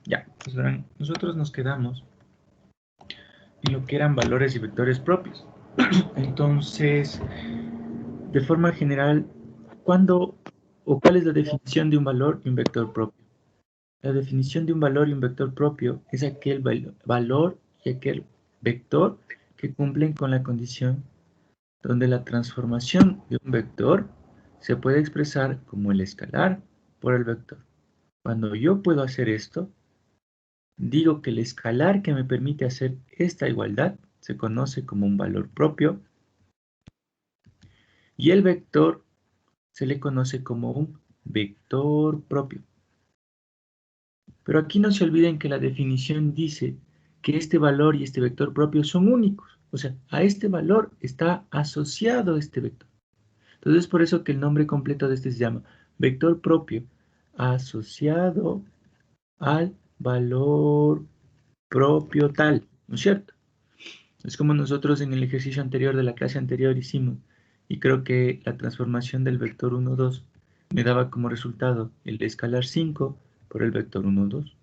Ya, pues verán, nosotros nos quedamos en lo que eran valores y vectores propios. Entonces, de forma general, ¿cuándo o cuál es la definición de un valor y un vector propio? La definición de un valor y un vector propio es aquel valor y aquel vector que cumplen con la condición donde la transformación de un vector se puede expresar como el escalar por el vector. Cuando yo puedo hacer esto, digo que el escalar que me permite hacer esta igualdad se conoce como un valor propio y el vector se le conoce como un vector propio. Pero aquí no se olviden que la definición dice que este valor y este vector propio son únicos. O sea, a este valor está asociado este vector. Entonces es por eso que el nombre completo de este se llama vector propio asociado al valor propio tal, ¿no es cierto? Es como nosotros en el ejercicio anterior de la clase anterior hicimos, y creo que la transformación del vector 1, 2 me daba como resultado el escalar 5 por el vector 1, 2.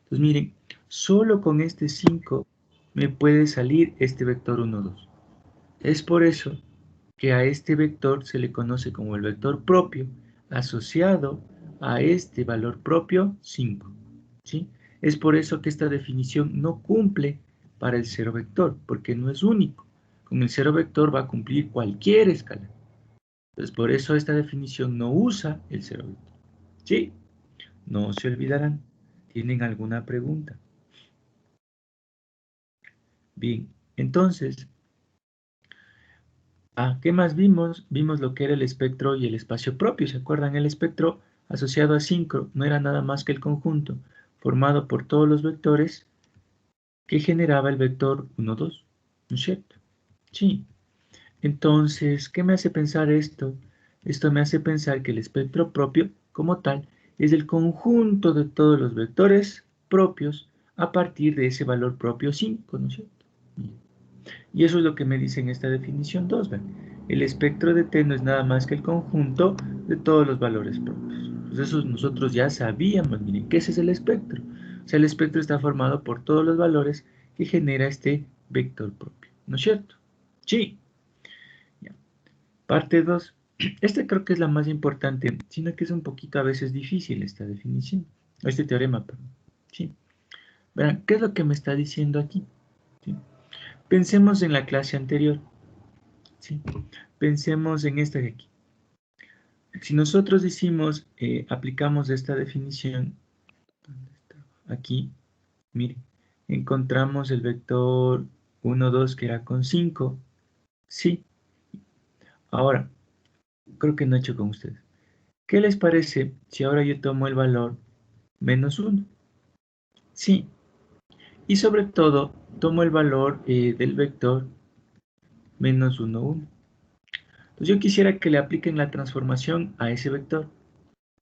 Entonces miren, solo con este 5 me puede salir este vector 1, 2. Es por eso que a este vector se le conoce como el vector propio asociado a este valor propio 5. ¿Sí? Es por eso que esta definición no cumple para el cero vector, porque no es único. Con el cero vector va a cumplir cualquier escala. Entonces, por eso esta definición no usa el cero vector. ¿Sí? No se olvidarán. ¿Tienen alguna pregunta? Bien, entonces, ¿qué más vimos? Vimos lo que era el espectro y el espacio propio. ¿Se acuerdan? El espectro asociado a 5 no era nada más que el conjunto formado por todos los vectores que generaba el vector 1, 2. ¿No es cierto? Sí. Entonces, ¿qué me hace pensar esto? Esto me hace pensar que el espectro propio, como tal, es el conjunto de todos los vectores propios a partir de ese valor propio 5, ¿no es cierto? Y eso es lo que me dice en esta definición 2. ¿Ven? El espectro de T no es nada más que el conjunto de todos los valores propios. Pues eso nosotros ya sabíamos, miren, que ese es el espectro. O sea, el espectro está formado por todos los valores que genera este vector propio. ¿No es cierto? Sí. Ya. Parte 2. Esta creo que es la más importante, sino que es un poquito a veces difícil esta definición. Este teorema, perdón. Sí. Verán, ¿qué es lo que me está diciendo aquí? ¿Sí? Pensemos en la clase anterior. ¿Sí? Pensemos en esta de aquí. Si nosotros decimos, aplicamos esta definición, ¿dónde está? Aquí, miren, encontramos el vector 1, 2 que era con 5. Sí. Ahora, creo que no he hecho con ustedes. ¿Qué les parece si ahora yo tomo el valor menos 1? Sí. Y sobre todo, tomo el valor del vector menos 1, 1. Entonces yo quisiera que le apliquen la transformación a ese vector.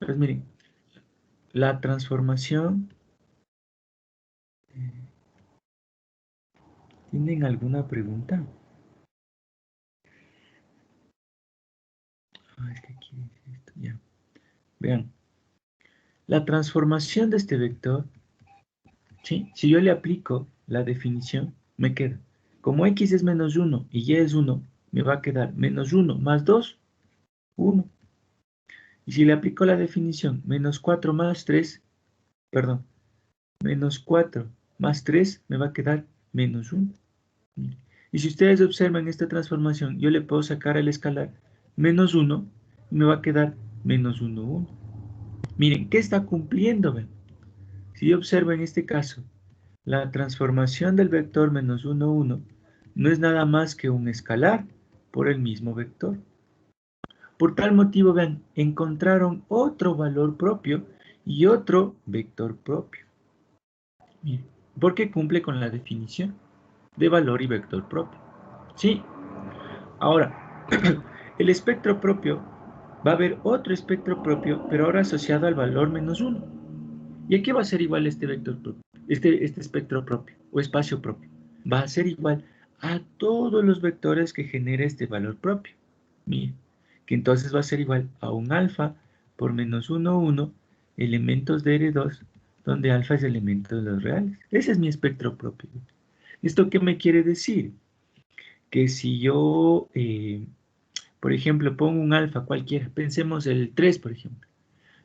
Pues miren, la transformación... ¿Tienen alguna pregunta? Es que aquí dice esto, ya. Vean, la transformación de este vector, ¿sí? Si yo le aplico la definición, me queda. Como x es menos 1 y y es 1, me va a quedar menos 1 más 2, 1. Y si le aplico la definición, menos 4 más 3, perdón, menos 4 más 3, me va a quedar menos 1. Y si ustedes observan esta transformación, yo le puedo sacar al escalar menos 1 y me va a quedar menos 1, 1. Miren, ¿qué está cumpliendo? ¿Ven? Si yo observo en este caso, la transformación del vector menos 1, 1 no es nada más que un escalar por el mismo vector. Por tal motivo, vean, encontraron otro valor propio y otro vector propio. Miren, porque cumple con la definición de valor y vector propio. Sí, ahora, el espectro propio va a haber otro espectro propio, pero ahora asociado al valor menos 1. ¿Y a qué va a ser igual este vector propio? Este espectro propio o espacio propio. Va a ser igual a todos los vectores que genera este valor propio. Mira, que entonces va a ser igual a un alfa por menos 1, 1, elementos de R2 donde alfa es elemento de los reales. Ese es mi espectro propio. ¿Esto qué me quiere decir? Que si yo, por ejemplo, pongo un alfa cualquiera, pensemos el 3, por ejemplo.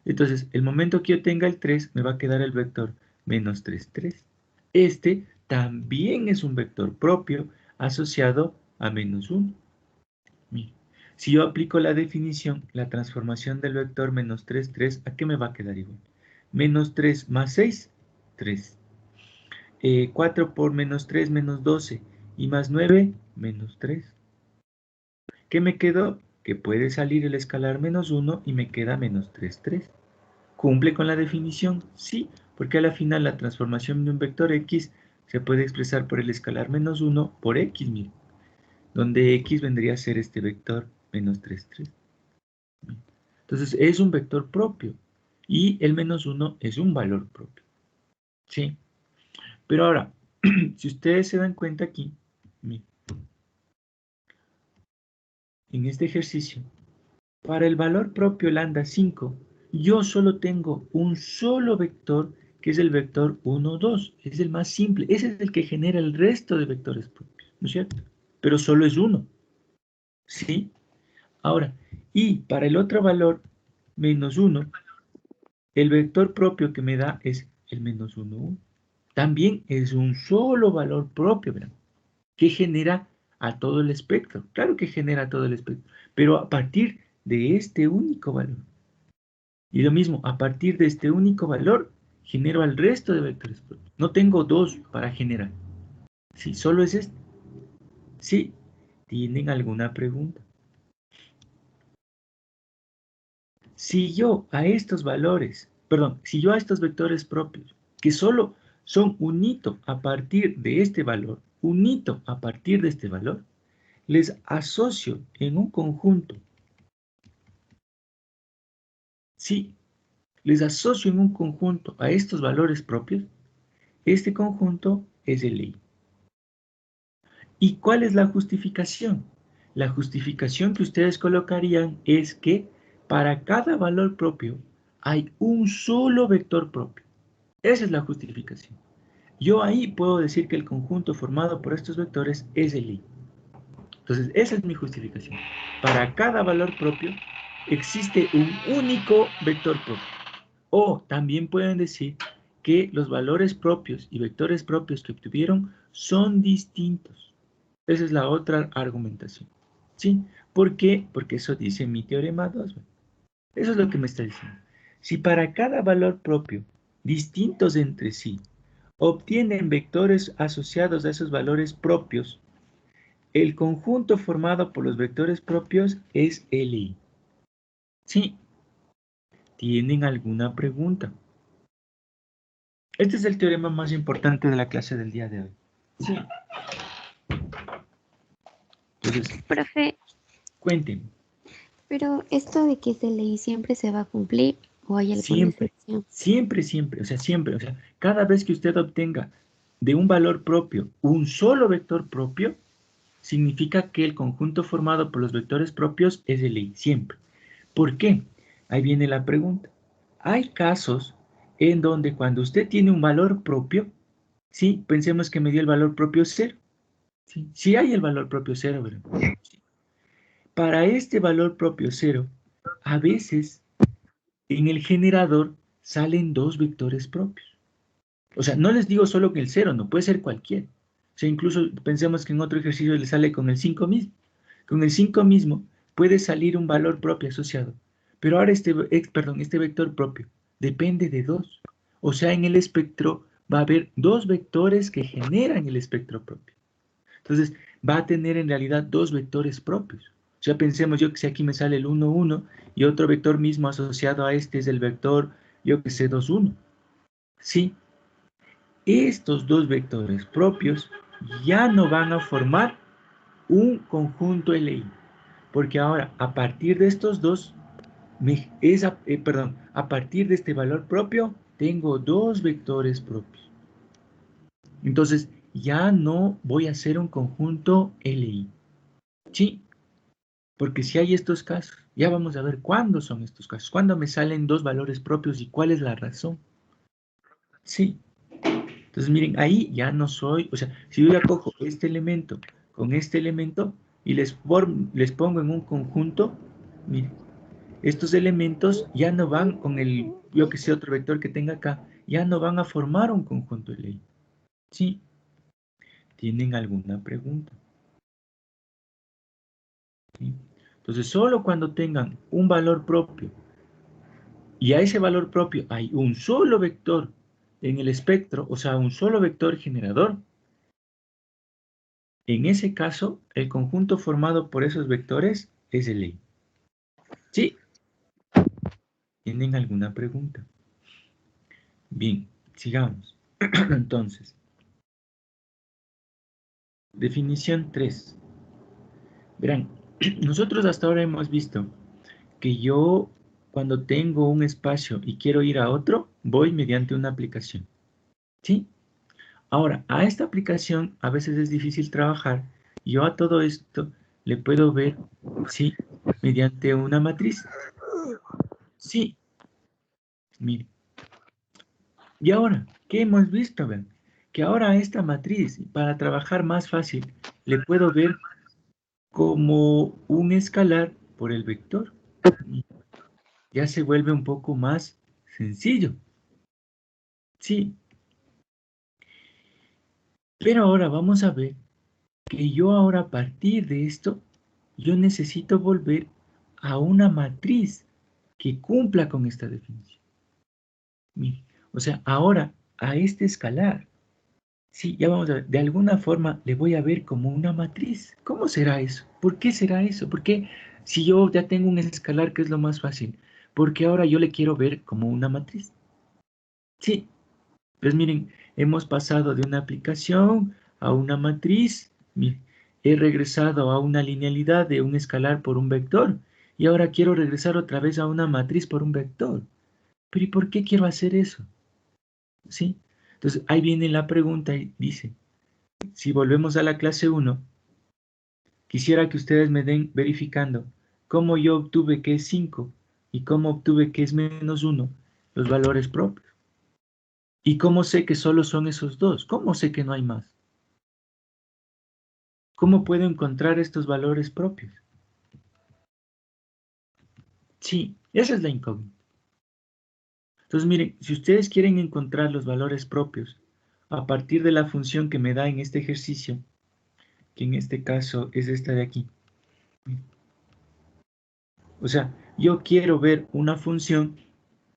Entonces, el momento que yo tenga el 3, me va a quedar el vector menos 3, 3. Este también es un vector propio asociado a menos 1. Mira, si yo aplico la definición, la transformación del vector menos 3, 3, ¿a qué me va a quedar igual? Menos 3 más 6, 3. 4 por menos 3, menos 12. Y más 9, menos 3. ¿Qué me quedó? Que puede salir el escalar menos 1 y me queda menos 3, 3. ¿Cumple con la definición? Sí, porque a la final la transformación de un vector x se puede expresar por el escalar menos 1 por x, mira, donde x vendría a ser este vector menos 3, 3. Entonces es un vector propio y el menos 1 es un valor propio. ¿Sí? Pero ahora, si ustedes se dan cuenta aquí, mira, en este ejercicio, para el valor propio lambda 5, yo solo tengo un solo vector, que es el vector 1, 2. Es el más simple. Ese es el que genera el resto de vectores propios, ¿no es cierto? Pero solo es uno, ¿sí? Ahora, y para el otro valor, menos 1, el vector propio que me da es el menos 1, 1. También es un solo valor propio, ¿verdad? Que genera a todo el espectro. Claro que genera todo el espectro, pero a partir de este único valor. Y lo mismo, a partir de este único valor, genero al resto de vectores propios. No tengo dos para generar. Sí, solo es este. Sí, ¿tienen alguna pregunta? Si yo a estos valores, perdón, si yo a estos vectores propios, que solo son un hito a partir de este valor, un hito a partir de este valor, les asocio en un conjunto. Sí, les asocio en un conjunto a estos valores propios. Este conjunto es el I. ¿Y cuál es la justificación? La justificación que ustedes colocarían es que para cada valor propio hay un solo vector propio. Esa es la justificación. Yo ahí puedo decir que el conjunto formado por estos vectores es el I. Entonces, esa es mi justificación. Para cada valor propio existe un único vector propio. O también pueden decir que los valores propios y vectores propios que obtuvieron son distintos. Esa es la otra argumentación. ¿Sí? ¿Por qué? Porque eso dice mi teorema 2. Eso es lo que me está diciendo. Si para cada valor propio, distintos entre sí, obtienen vectores asociados a esos valores propios, el conjunto formado por los vectores propios es LI. ¿Sí? ¿Tienen alguna pregunta? Este es el teorema más importante de la clase del día de hoy. Sí. Entonces, Profe, cuéntenme. pero esto de que esta ley siempre se va a cumplir o hay alguna Siempre, excepción. siempre, siempre, o sea, cada vez que usted obtenga de un valor propio un solo vector propio, significa que el conjunto formado por los vectores propios es de ley, siempre. ¿Por qué? Ahí viene la pregunta. Hay casos en donde cuando usted tiene un valor propio, sí, pensemos que me dio el valor propio 0. Sí, sí hay el valor propio 0, ¿verdad? Sí. Para este valor propio 0, a veces en el generador salen dos vectores propios. O sea, no les digo solo que el 0, no puede ser cualquiera. O sea, incluso pensemos que en otro ejercicio le sale con el 5 mismo. Con el 5 mismo puede salir un valor propio asociado. Pero ahora este vector propio depende de dos. O sea, en el espectro va a haber dos vectores que generan el espectro propio. Entonces, va a tener en realidad dos vectores propios. O sea, pensemos yo que si aquí me sale el 1, 1 y otro vector mismo asociado a este es el vector, yo que sé, 2, 1. Sí, estos dos vectores propios ya no van a formar un conjunto LI, porque ahora a partir de estos dos, a partir de este valor propio, tengo dos vectores propios. Entonces, ya no voy a hacer un conjunto LI. Sí, porque si hay estos casos, ya vamos a ver cuándo son estos casos, cuándo me salen dos valores propios y cuál es la razón. Sí. Entonces, miren, ahí ya no soy, o sea, si yo ya cojo este elemento con este elemento y les pongo en un conjunto, miren, estos elementos ya no van con el, yo que sé, otro vector que tenga acá, ya no van a formar un conjunto de ley. ¿Sí? ¿Tienen alguna pregunta? ¿Sí? Entonces, solo cuando tengan un valor propio y a ese valor propio hay un solo vector en el espectro, o sea, un solo vector generador, en ese caso, el conjunto formado por esos vectores es de ley. ¿Sí? ¿Tienen alguna pregunta? Bien, sigamos. Entonces, definición 3. Verán, nosotros hasta ahora hemos visto que yo, cuando tengo un espacio y quiero ir a otro, voy mediante una aplicación. ¿Sí? Ahora, a esta aplicación a veces es difícil trabajar. Yo a todo esto le puedo ver, ¿sí? Mediante una matriz. Sí, mire. Y ahora, ¿qué hemos visto? Vean? Que ahora a esta matriz, para trabajar más fácil, le puedo ver como un escalar por el vector. Ya se vuelve un poco más sencillo. Sí, pero ahora vamos a ver que yo ahora a partir de esto, yo necesito volver a una matriz que cumpla con esta definición. Mire, o sea, ahora a este escalar, sí, ya vamos a ver, de alguna forma le voy a ver como una matriz. ¿Cómo será eso? ¿Por qué será eso? ¿Por qué si yo ya tengo un escalar que es lo más fácil? Porque ahora yo le quiero ver como una matriz. Sí, pues miren, hemos pasado de una aplicación a una matriz. Miren, he regresado a una linealidad de un escalar por un vector. Y ahora quiero regresar otra vez a una matriz por un vector. Pero ¿y por qué quiero hacer eso? ¿Sí? Entonces ahí viene la pregunta y dice, si volvemos a la clase 1, quisiera que ustedes me den verificando cómo yo obtuve que es 5 y cómo obtuve que es -1 los valores propios. ¿Y cómo sé que solo son esos dos? ¿Cómo sé que no hay más? ¿Cómo puedo encontrar estos valores propios? Sí, esa es la incógnita. Entonces, miren, si ustedes quieren encontrar los valores propios a partir de la función que me da en este ejercicio, que en este caso es esta de aquí. O sea, yo quiero ver una función,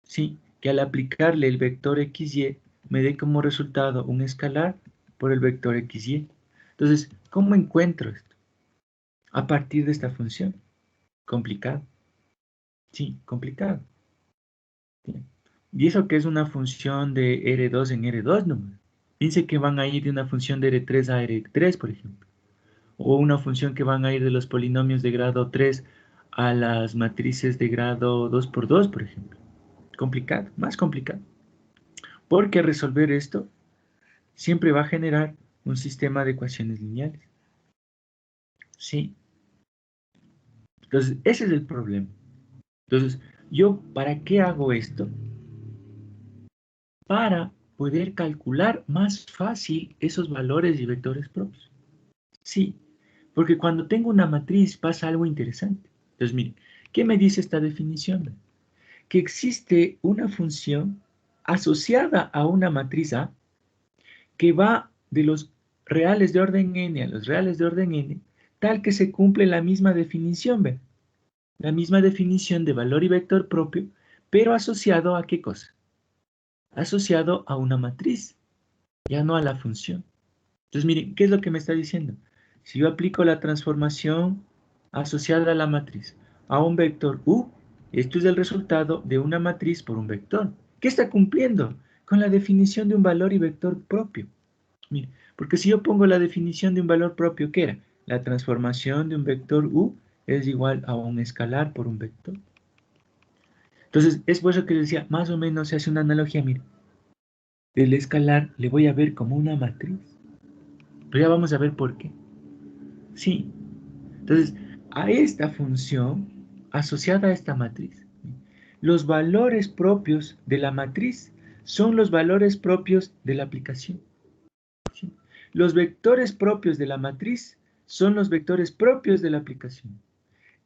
¿sí? Que al aplicarle el vector xy me dé como resultado un escalar por el vector xy. Entonces, ¿cómo encuentro esto? A partir de esta función. Complicado. Sí, complicado. ¿Sí? Y eso que es una función de R2 en R2 nomás. Piense que van a ir de una función de R3 a R3, por ejemplo. O una función que van a ir de los polinomios de grado 3 a las matrices de grado 2 por 2, por ejemplo. Complicado, más complicado. Porque resolver esto siempre va a generar un sistema de ecuaciones lineales. ¿Sí? Entonces, ese es el problema. Entonces, ¿yo para qué hago esto? Para poder calcular más fácil esos valores y vectores propios. Sí, porque cuando tengo una matriz pasa algo interesante. Entonces, miren, ¿qué me dice esta definición? Que existe una función asociada a una matriz A que va de los reales de orden n a los reales de orden n, tal que se cumple la misma definición, ¿ven? La misma definición de valor y vector propio, pero asociado a ¿qué cosa? Asociado a una matriz, ya no a la función. Entonces, miren, ¿qué es lo que me está diciendo? Si yo aplico la transformación asociada a la matriz a un vector u, esto es el resultado de una matriz por un vector. ¿Qué está cumpliendo? Con la definición de un valor y vector propio. Mire, porque si yo pongo la definición de un valor propio, ¿qué era? La transformación de un vector u es igual a un escalar por un vector. Entonces, es por eso que les decía, más o menos se hace una analogía, mire, el escalar le voy a ver como una matriz. Pero ya vamos a ver por qué. Sí, entonces, a esta función, asociada a esta matriz, los valores propios de la matriz son los valores propios de la aplicación. ¿Sí? Los vectores propios de la matriz son los vectores propios de la aplicación.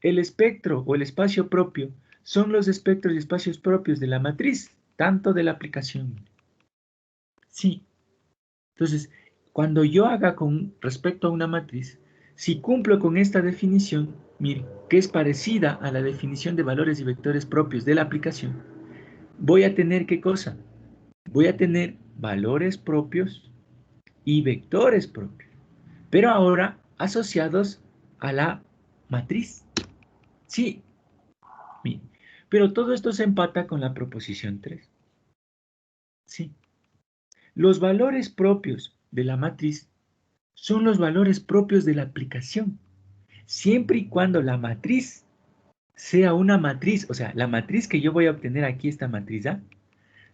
El espectro o el espacio propio son los espectros y espacios propios de la matriz, tanto de la aplicación. Sí. Entonces, cuando yo haga con respecto a una matriz, si cumplo con esta definición, mire, que es parecida a la definición de valores y vectores propios de la aplicación, voy a tener ¿qué cosa? Voy a tener valores propios y vectores propios, pero ahora asociados a la matriz. Sí, mire, pero todo esto se empata con la proposición 3. Sí. Los valores propios de la matriz son los valores propios de la aplicación, siempre y cuando la matriz sea una matriz, o sea, la matriz que yo voy a obtener aquí, esta matriz A,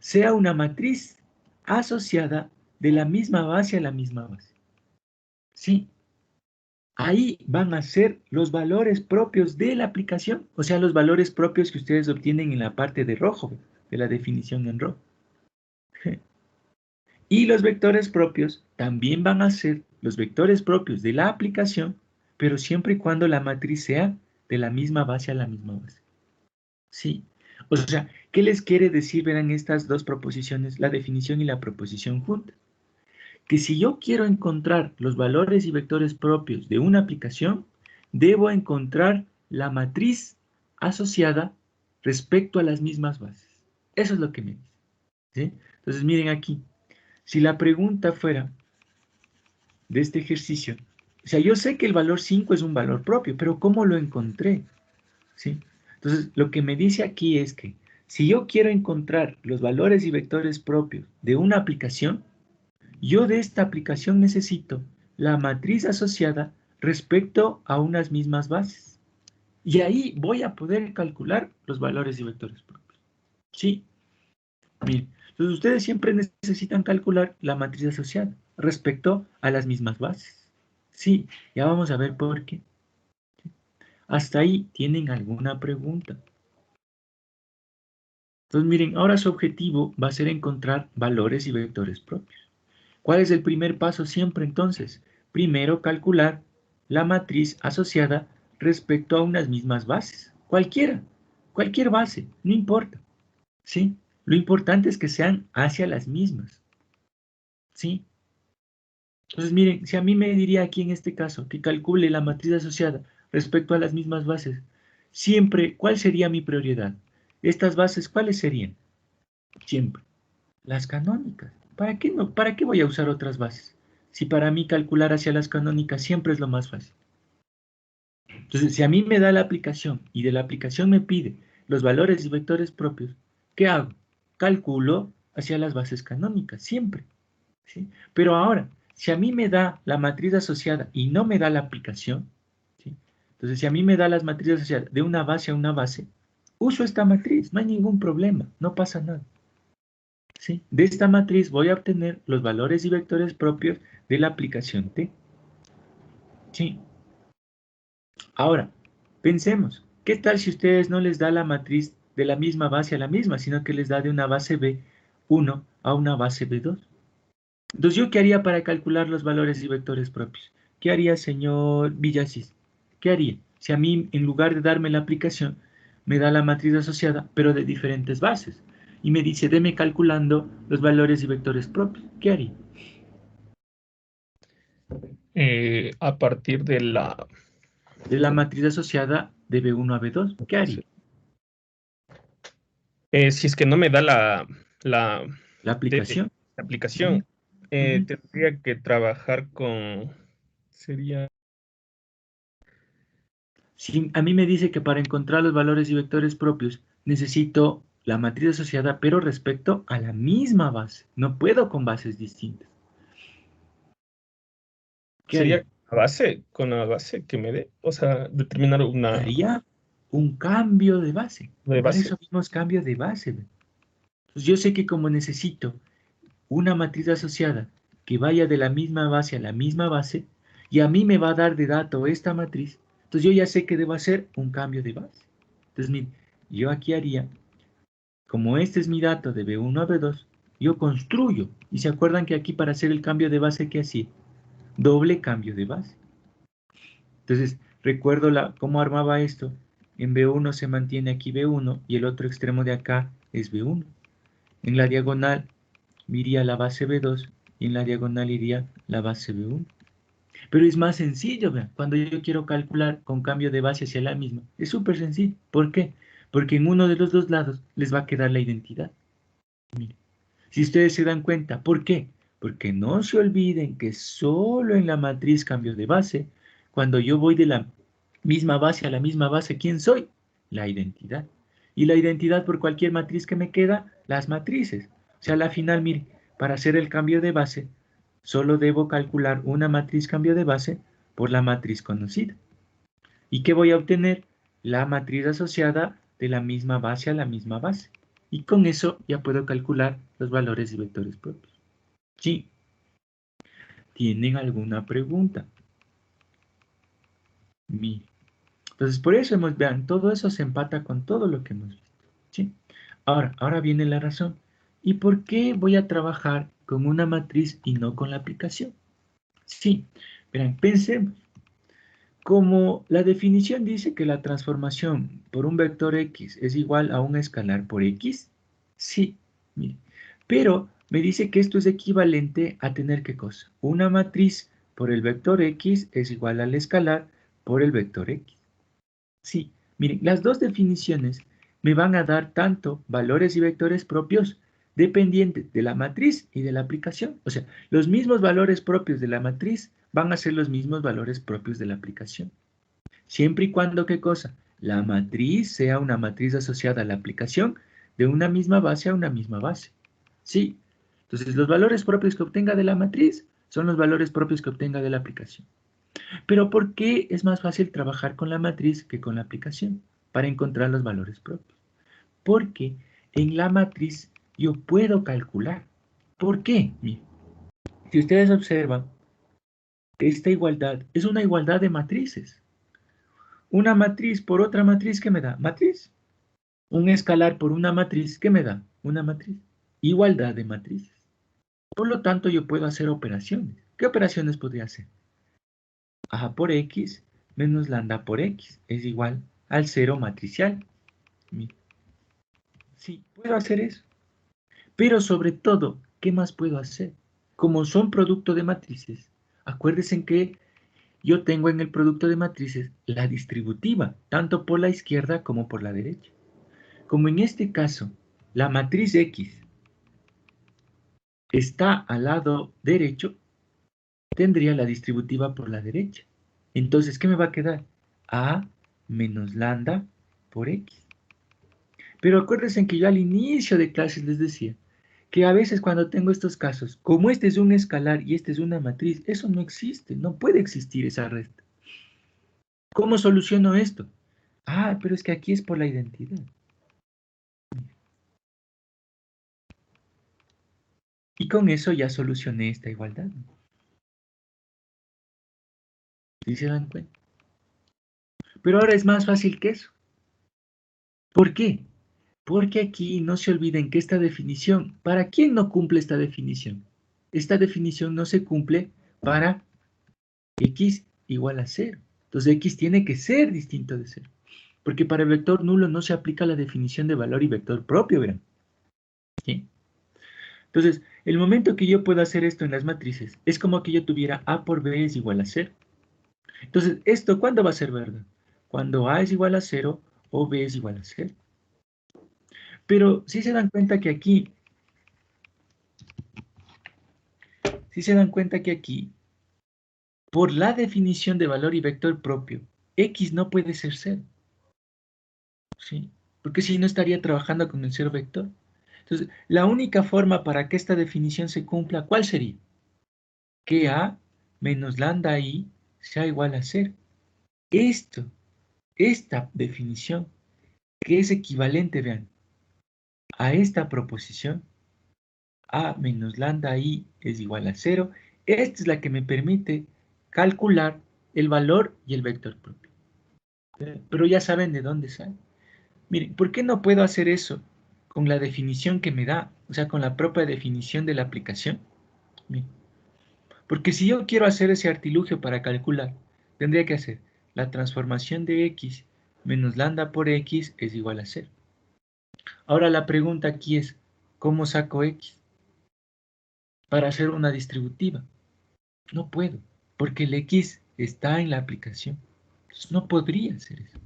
sea una matriz asociada de la misma base a la misma base. Sí, ahí van a ser los valores propios de la aplicación, o sea, los valores propios que ustedes obtienen en la parte de rojo, de la definición en rojo. Y los vectores propios también van a ser los vectores propios de la aplicación, pero siempre y cuando la matriz sea de la misma base a la misma base. ¿Sí? O sea, ¿qué les quiere decir, verán, estas dos proposiciones, la definición y la proposición juntas? Que si yo quiero encontrar los valores y vectores propios de una aplicación, debo encontrar la matriz asociada respecto a las mismas bases. Eso es lo que me dice. ¿Sí? Entonces, miren aquí. Si la pregunta fuera de este ejercicio, o sea, yo sé que el valor 5 es un valor propio, pero ¿cómo lo encontré? ¿Sí? Entonces, lo que me dice aquí es que si yo quiero encontrar los valores y vectores propios de una aplicación, yo de esta aplicación necesito la matriz asociada respecto a unas mismas bases. Y ahí voy a poder calcular los valores y vectores propios. ¿Sí? Bien. Entonces, ustedes siempre necesitan calcular la matriz asociada respecto a las mismas bases. Sí, ya vamos a ver por qué. ¿Hasta ahí tienen alguna pregunta? Entonces, miren, ahora su objetivo va a ser encontrar valores y vectores propios. ¿Cuál es el primer paso siempre entonces? Primero, calcular la matriz asociada respecto a unas mismas bases. Cualquiera, cualquier base, no importa. ¿Sí? Lo importante es que sean hacia las mismas. ¿Sí? Entonces, miren, si a mí me diría aquí en este caso que calcule la matriz asociada respecto a las mismas bases, siempre, ¿cuál sería mi prioridad? Estas bases, ¿cuáles serían? Siempre, las canónicas. ¿Para qué no? ¿Para qué voy a usar otras bases? Si para mí calcular hacia las canónicas siempre es lo más fácil. Entonces, si a mí me da la aplicación y de la aplicación me pide los valores y vectores propios, ¿qué hago? Calculo hacia las bases canónicas, siempre. ¿Sí? Pero ahora, si a mí me da la matriz asociada y no me da la aplicación, ¿sí? Entonces si a mí me da las matrices asociadas de una base a una base, uso esta matriz, no hay ningún problema, no pasa nada. ¿Sí? De esta matriz voy a obtener los valores y vectores propios de la aplicación T. ¿Sí? Ahora, pensemos, ¿qué tal si ustedes no les da la matriz de la misma base a la misma, sino que les da de una base B1 a una base B2? Entonces, ¿yo qué haría para calcular los valores y vectores propios? ¿Qué haría, señor Villasís? ¿Qué haría? Si a mí, en lugar de darme la aplicación, me da la matriz asociada, pero de diferentes bases, y me dice, deme calculando los valores y vectores propios. ¿Qué haría? A partir de De la matriz asociada de B1 a B2. ¿Qué haría? sí. Si es que no me da la La de aplicación. la Sí. aplicación, Ujú. tendría que trabajar con, sería, Si a mí me dice que para encontrar los valores y vectores propios necesito la matriz asociada, pero respecto a la misma base. No puedo con bases distintas. ¿Qué haría? sería con la base que me dé, o sea, determinar una Haría un cambio de base. de Para base. eso vimos cambio de base. ¿Ve? Entonces yo sé que como necesito una matriz asociada que vaya de la misma base a la misma base, y a mí me va a dar de dato esta matriz, entonces yo ya sé que debo hacer un cambio de base. Entonces, yo aquí haría, como este es mi dato de B1 a B2, yo construyo. Y se acuerdan que aquí para hacer el cambio de base, ¿qué hacía? Doble cambio de base. Entonces, recuerdo cómo armaba esto. En B1 se mantiene aquí B1 y el otro extremo de acá es B1. En la diagonal iría la base B2 y en la diagonal iría la base B1. Pero es más sencillo, vean, cuando yo quiero calcular con cambio de base hacia la misma. Es súper sencillo. ¿Por qué? Porque en uno de los dos lados les va a quedar la identidad. Miren, si ustedes se dan cuenta, ¿por qué? Porque no se olviden que solo en la matriz cambio de base, cuando yo voy de la misma base a la misma base, ¿quién soy? La identidad. Y la identidad por cualquier matriz que me queda, las matrices. O sea, a la final, mire, para hacer el cambio de base, solo debo calcular una matriz cambio de base por la matriz conocida. ¿Y qué voy a obtener? La matriz asociada de la misma base a la misma base. Y con eso ya puedo calcular los valores y vectores propios. ¿Sí? ¿Tienen alguna pregunta? Mire. Entonces, por eso vean, todo eso se empata con todo lo que hemos visto. ¿Sí? Ahora viene la razón. ¿Y por qué voy a trabajar con una matriz y no con la aplicación? Sí, verán, pensemos. Como la definición dice que la transformación por un vector X es igual a un escalar por X, sí, mire. Pero me dice que esto es equivalente a tener ¿qué cosa? Una matriz por el vector X es igual al escalar por el vector X. Sí, miren, las dos definiciones me van a dar tanto valores y vectores propios dependientes de la matriz y de la aplicación. O sea, los mismos valores propios de la matriz van a ser los mismos valores propios de la aplicación. Siempre y cuando, ¿qué cosa? La matriz sea una matriz asociada a la aplicación de una misma base a una misma base. Sí. Entonces, los valores propios que obtenga de la matriz son los valores propios que obtenga de la aplicación. Pero ¿por qué es más fácil trabajar con la matriz que con la aplicación? Para encontrar los valores propios. Porque en la matriz yo puedo calcular. ¿Por qué? Miren, si ustedes observan, esta igualdad es una igualdad de matrices. Una matriz por otra matriz, ¿qué me da? Matriz. Un escalar por una matriz, ¿qué me da? Una matriz. Igualdad de matrices. Por lo tanto, yo puedo hacer operaciones. ¿Qué operaciones podría hacer? A por X menos lambda por X es igual al cero matricial. Sí, puedo hacer eso. Pero sobre todo, ¿qué más puedo hacer? Como son producto de matrices, acuérdense que yo tengo en el producto de matrices la distributiva, tanto por la izquierda como por la derecha. Como en este caso, la matriz X está al lado derecho, tendría la distributiva por la derecha. Entonces, ¿qué me va a quedar? A menos lambda por X. Pero acuérdense que yo al inicio de clases les decía que a veces cuando tengo estos casos, como este es un escalar y este es una matriz, eso no existe, no puede existir esa resta. ¿Cómo soluciono esto? Ah, pero es que aquí es por la identidad. Y con eso ya solucioné esta igualdad. ¿Sí se dan cuenta? Pero ahora es más fácil que eso. ¿Por qué? Porque aquí no se olviden que esta definición, ¿para quién no cumple esta definición? Esta definición no se cumple para X igual a 0. Entonces X tiene que ser distinto de 0. Porque para el vector nulo no se aplica la definición de valor y vector propio, verán. ¿Sí? Entonces, el momento que yo puedo hacer esto en las matrices, es como que yo tuviera A por B es igual a 0. Entonces, ¿esto cuándo va a ser verdad? Cuando A es igual a 0 o B es igual a 0. Pero si se dan cuenta que aquí, por la definición de valor y vector propio, X no puede ser 0. ¿Sí? Porque si no estaría trabajando con el 0 vector. Entonces, la única forma para que esta definición se cumpla, ¿cuál sería? Que A menos lambda I sea igual a 0. Esta definición, que es equivalente, vean, a esta proposición, A menos lambda I es igual a 0, esta es la que me permite calcular el valor y el vector propio. Pero ya saben de dónde sale. Miren, ¿por qué no puedo hacer eso con la definición que me da, o sea, con la propia definición de la aplicación. Bien. Porque si yo quiero hacer ese artilugio para calcular, tendría que hacer la transformación de x menos lambda por x es igual a 0. Ahora la pregunta aquí es, ¿cómo saco x para hacer una distributiva? No puedo, porque el x está en la aplicación. Entonces, no podría hacer eso.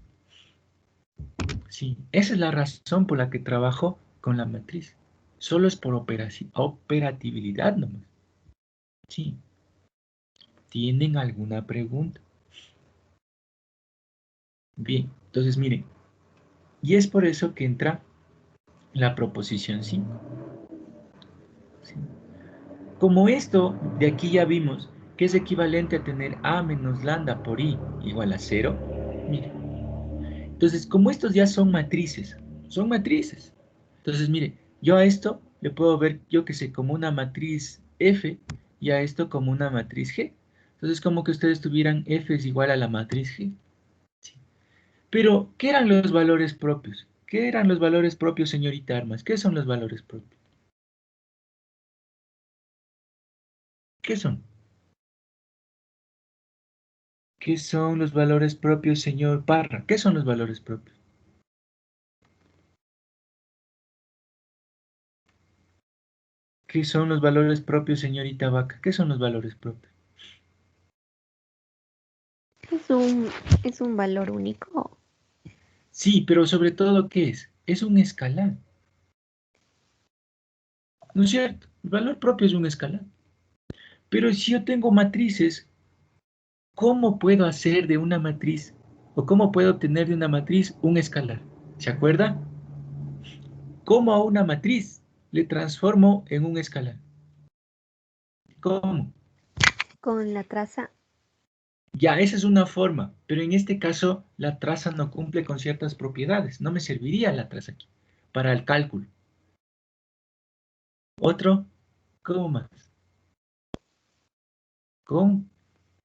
Sí, esa es la razón por la que trabajo con la matriz. Solo es por operatividad nomás. Sí. ¿Tienen alguna pregunta? Bien, entonces miren, y es por eso que entra la proposición 5. ¿Sí? Como esto de aquí ya vimos que es equivalente a tener a menos lambda por i igual a 0, miren, entonces como estos ya son matrices, entonces mire, yo a esto le puedo ver, yo que sé, como una matriz F y a esto como una matriz G. Entonces como que ustedes tuvieran F es igual a la matriz G. ¿Sí? Pero, ¿qué eran los valores propios? ¿Qué eran los valores propios, señorita Armas? ¿Qué son los valores propios? ¿Qué son? ¿Qué son los valores propios, señor Parra? ¿Qué son los valores propios? ¿Qué son los valores propios, señorita Vaca? ¿Qué son los valores propios? Es un valor único. Sí, pero sobre todo, ¿qué es? Es un escalar, ¿no es cierto? El valor propio es un escalar. Pero si yo tengo matrices, ¿cómo puedo hacer de una matriz, o cómo puedo obtener de una matriz un escalar? ¿Se acuerda? ¿Cómo a una matriz le transformo en un escalar? ¿Cómo? Con la traza. Ya, esa es una forma, pero en este caso la traza no cumple con ciertas propiedades. No me serviría la traza aquí para el cálculo. Otro, ¿cómo más? Con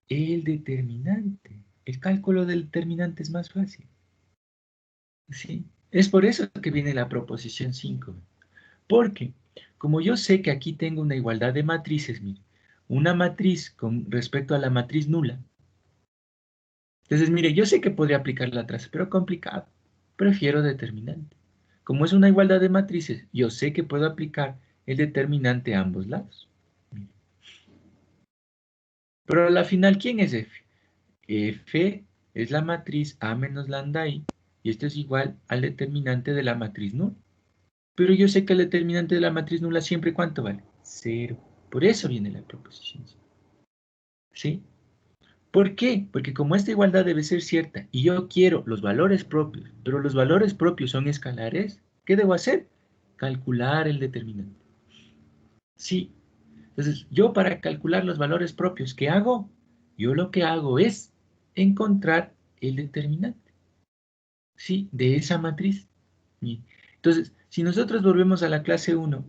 el determinante. El cálculo del determinante es más fácil. ¿Sí? Es por eso que viene la proposición 5. Porque, como yo sé que aquí tengo una igualdad de matrices, mire, una matriz con respecto a la matriz nula. Entonces, mire, yo sé que podría aplicar la traza, pero complicado. Prefiero determinante. Como es una igualdad de matrices, yo sé que puedo aplicar el determinante a ambos lados. Pero a la final, ¿quién es F? F es la matriz A menos lambda I, y esto es igual al determinante de la matriz nula. Pero yo sé que el determinante de la matriz nula siempre, ¿cuánto vale? 0. Por eso viene la proposición. ¿Sí? ¿Por qué? Porque como esta igualdad debe ser cierta y yo quiero los valores propios, pero los valores propios son escalares, ¿qué debo hacer? Calcular el determinante. Sí. Entonces, yo para calcular los valores propios, ¿qué hago? Yo lo que hago es encontrar el determinante, ¿sí? De esa matriz. Bien. Entonces, si nosotros volvemos a la clase 1,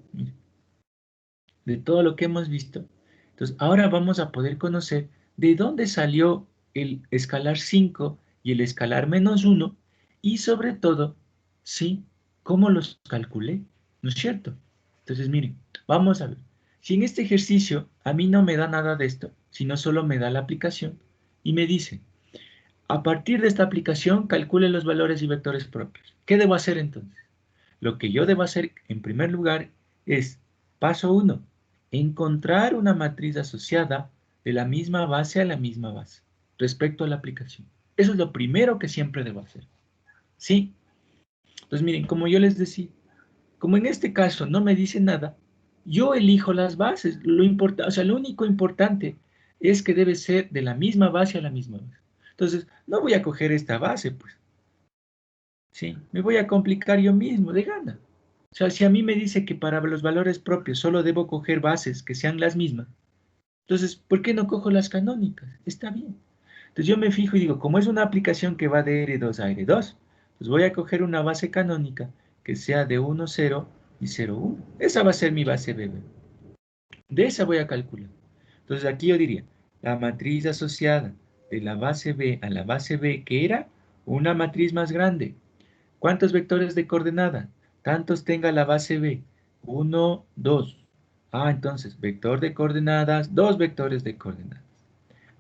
de todo lo que hemos visto, entonces ahora vamos a poder conocer de dónde salió el escalar 5 y el escalar -1 y sobre todo, ¿sí? ¿Cómo los calculé? ¿No es cierto? Entonces, miren, vamos a ver. Si en este ejercicio a mí no me da nada de esto, sino solo me da la aplicación y me dice, a partir de esta aplicación calcule los valores y vectores propios. ¿Qué debo hacer entonces? Lo que yo debo hacer en primer lugar es, paso 1, encontrar una matriz asociada de la misma base a la misma base respecto a la aplicación. Eso es lo primero que siempre debo hacer. ¿Sí? Entonces miren, como yo les decía, como en este caso no me dice nada, yo elijo las bases. O sea, lo único importante es que debe ser de la misma base a la misma base. Entonces, no voy a coger esta base, pues. ¿Sí? Me voy a complicar yo mismo, de gana. O sea, si a mí me dice que para los valores propios solo debo coger bases que sean las mismas, entonces, ¿por qué no cojo las canónicas? Está bien. Entonces yo me fijo y digo, como es una aplicación que va de R2 a R2, pues voy a coger una base canónica que sea de 1, 0 y 0, 1. Esa va a ser mi base BB. De esa voy a calcular. Entonces aquí yo diría, la matriz asociada de la base B a la base B, que era una matriz más grande. ¿Cuántos vectores de coordenada? tantos tenga la base B. 1, 2. Ah, entonces, vector de coordenadas, dos vectores de coordenadas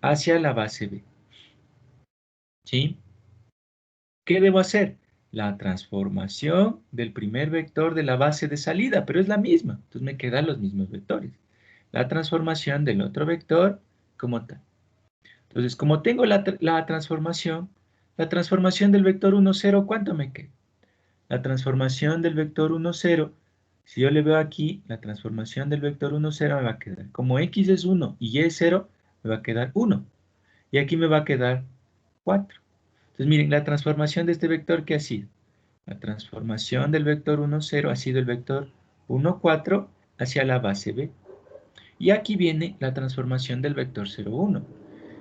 hacia la base B. ¿Sí? ¿Qué debo hacer? La transformación del primer vector de la base de salida, pero es la misma. Entonces me quedan los mismos vectores. La transformación del otro vector como tal. Entonces, como tengo la transformación del vector 1, 0, ¿cuánto me queda? La transformación del vector 1, 0, si yo le veo aquí, la transformación del vector 1, 0 me va a quedar. Como x es 1 y y es 0, me va a quedar 1. Y aquí me va a quedar 4. Entonces, miren, la transformación de este vector, ¿qué ha sido? La transformación del vector 1, 0 ha sido el vector 1, 4 hacia la base B. Y aquí viene la transformación del vector 0, 1.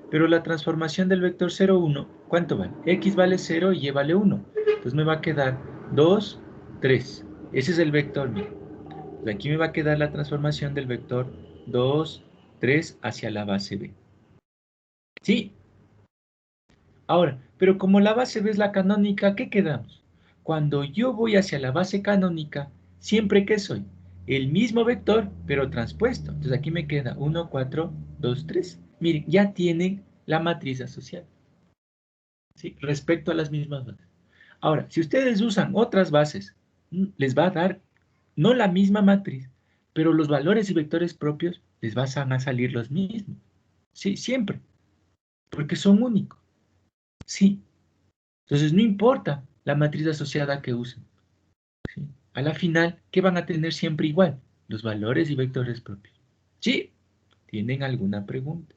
Pero la transformación del vector 0, 1, ¿cuánto vale? X vale 0 y Y vale 1. Entonces me va a quedar 2, 3. Ese es el vector, miren. Entonces aquí me va a quedar la transformación del vector 2, 3 hacia la base B. ¿Sí? Ahora, pero como la base B es la canónica, ¿qué quedamos? Cuando yo voy hacia la base canónica, siempre que soy el mismo vector, pero transpuesto. Entonces aquí me queda 1, 4, 2, 3. Miren, ya tienen la matriz asociada. ¿Sí? Respecto a las mismas bases. Ahora, si ustedes usan otras bases, les va a dar no la misma matriz, pero los valores y vectores propios les van a salir los mismos. Sí, siempre. Porque son únicos. Sí. Entonces, no importa la matriz asociada que usen. ¿Sí? A la final, ¿qué van a tener siempre igual? Los valores y vectores propios. ¿Sí? ¿Tienen alguna pregunta?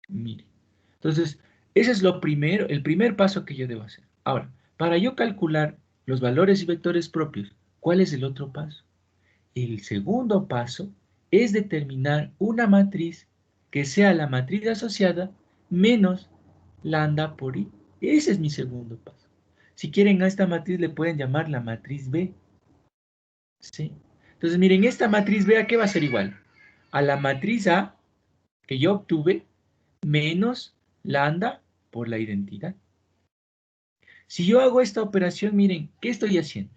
Mire. Entonces, ese es lo primero, el primer paso que yo debo hacer. Ahora, para yo calcular los valores y vectores propios, ¿cuál es el otro paso? El segundo paso es determinar una matriz que sea la matriz asociada menos lambda por i. Ese es mi segundo paso. Si quieren a esta matriz le pueden llamar la matriz B. ¿Sí? Entonces, miren, esta matriz B, ¿a qué va a ser igual? A la matriz A que yo obtuve menos lambda por la identidad. Si yo hago esta operación, miren, ¿qué estoy haciendo?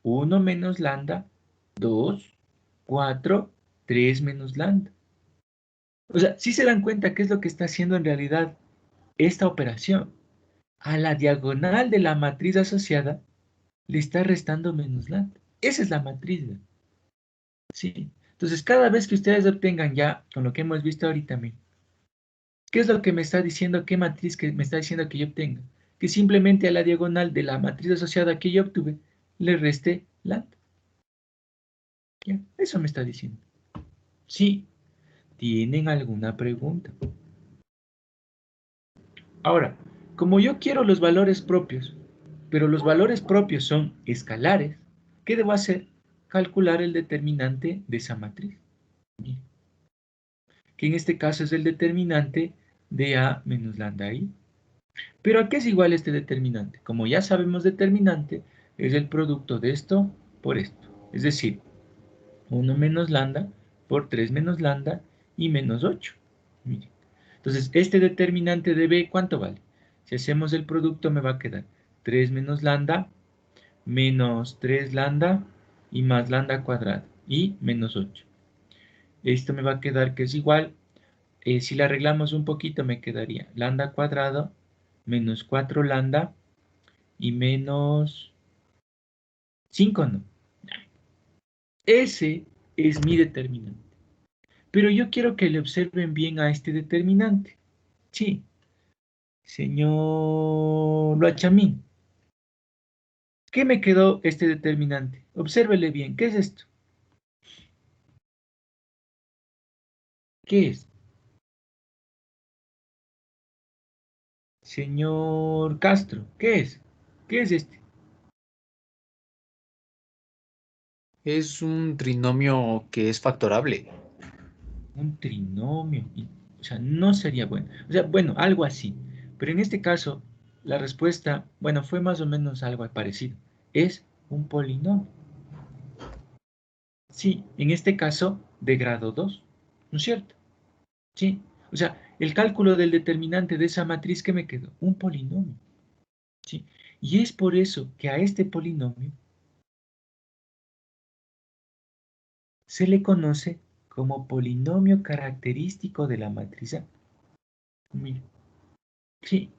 1 menos lambda, 2, 4, 3 menos lambda. O sea, si se dan cuenta qué es lo que está haciendo en realidad esta operación. A la diagonal de la matriz asociada le está restando menos lambda. Esa es la matriz. ¿Sí? Entonces, cada vez que ustedes obtengan ya, con lo que hemos visto ahorita, miren, ¿qué es lo que me está diciendo? ¿Qué matriz que me está diciendo que yo obtenga? Que simplemente a la diagonal de la matriz asociada que yo obtuve le reste lambda. ¿Ya? Eso me está diciendo. Sí. ¿Tienen alguna pregunta? Ahora, como yo quiero los valores propios, pero los valores propios son escalares, ¿qué debo hacer? Calcular el determinante de esa matriz. Mire, que en este caso es el determinante de A menos lambda I. ¿Pero a qué es igual este determinante? Como ya sabemos, determinante es el producto de esto por esto. Es decir, 1 menos lambda por 3 menos lambda y menos 8. Mire. Entonces, este determinante de B, ¿cuánto vale? Si hacemos el producto me va a quedar 3 menos lambda menos 3 lambda y más lambda cuadrado y menos 8. Esto me va a quedar que es igual, si la arreglamos un poquito me quedaría lambda cuadrado menos 4 lambda y menos 5, ¿no? Ese es mi determinante. Pero yo quiero que le observen bien a este determinante. Sí, señor Luachamín, ¿qué me quedó este determinante? Obsérvele bien, ¿qué es esto? ¿Qué es? Señor Castro, ¿qué es? ¿Qué es este? Es un trinomio que es factorable. Un trinomio. O sea, no sería bueno. O sea, bueno, algo así. Pero en este caso, la respuesta, bueno, fue más o menos algo parecido. Es un polinomio. Sí, en este caso, de grado 2. ¿No es cierto? Sí. O sea, el cálculo del determinante de esa matriz que me quedó, un polinomio. ¿Sí? Y es por eso que a este polinomio se le conoce como polinomio característico de la matriz A. Mire, sí.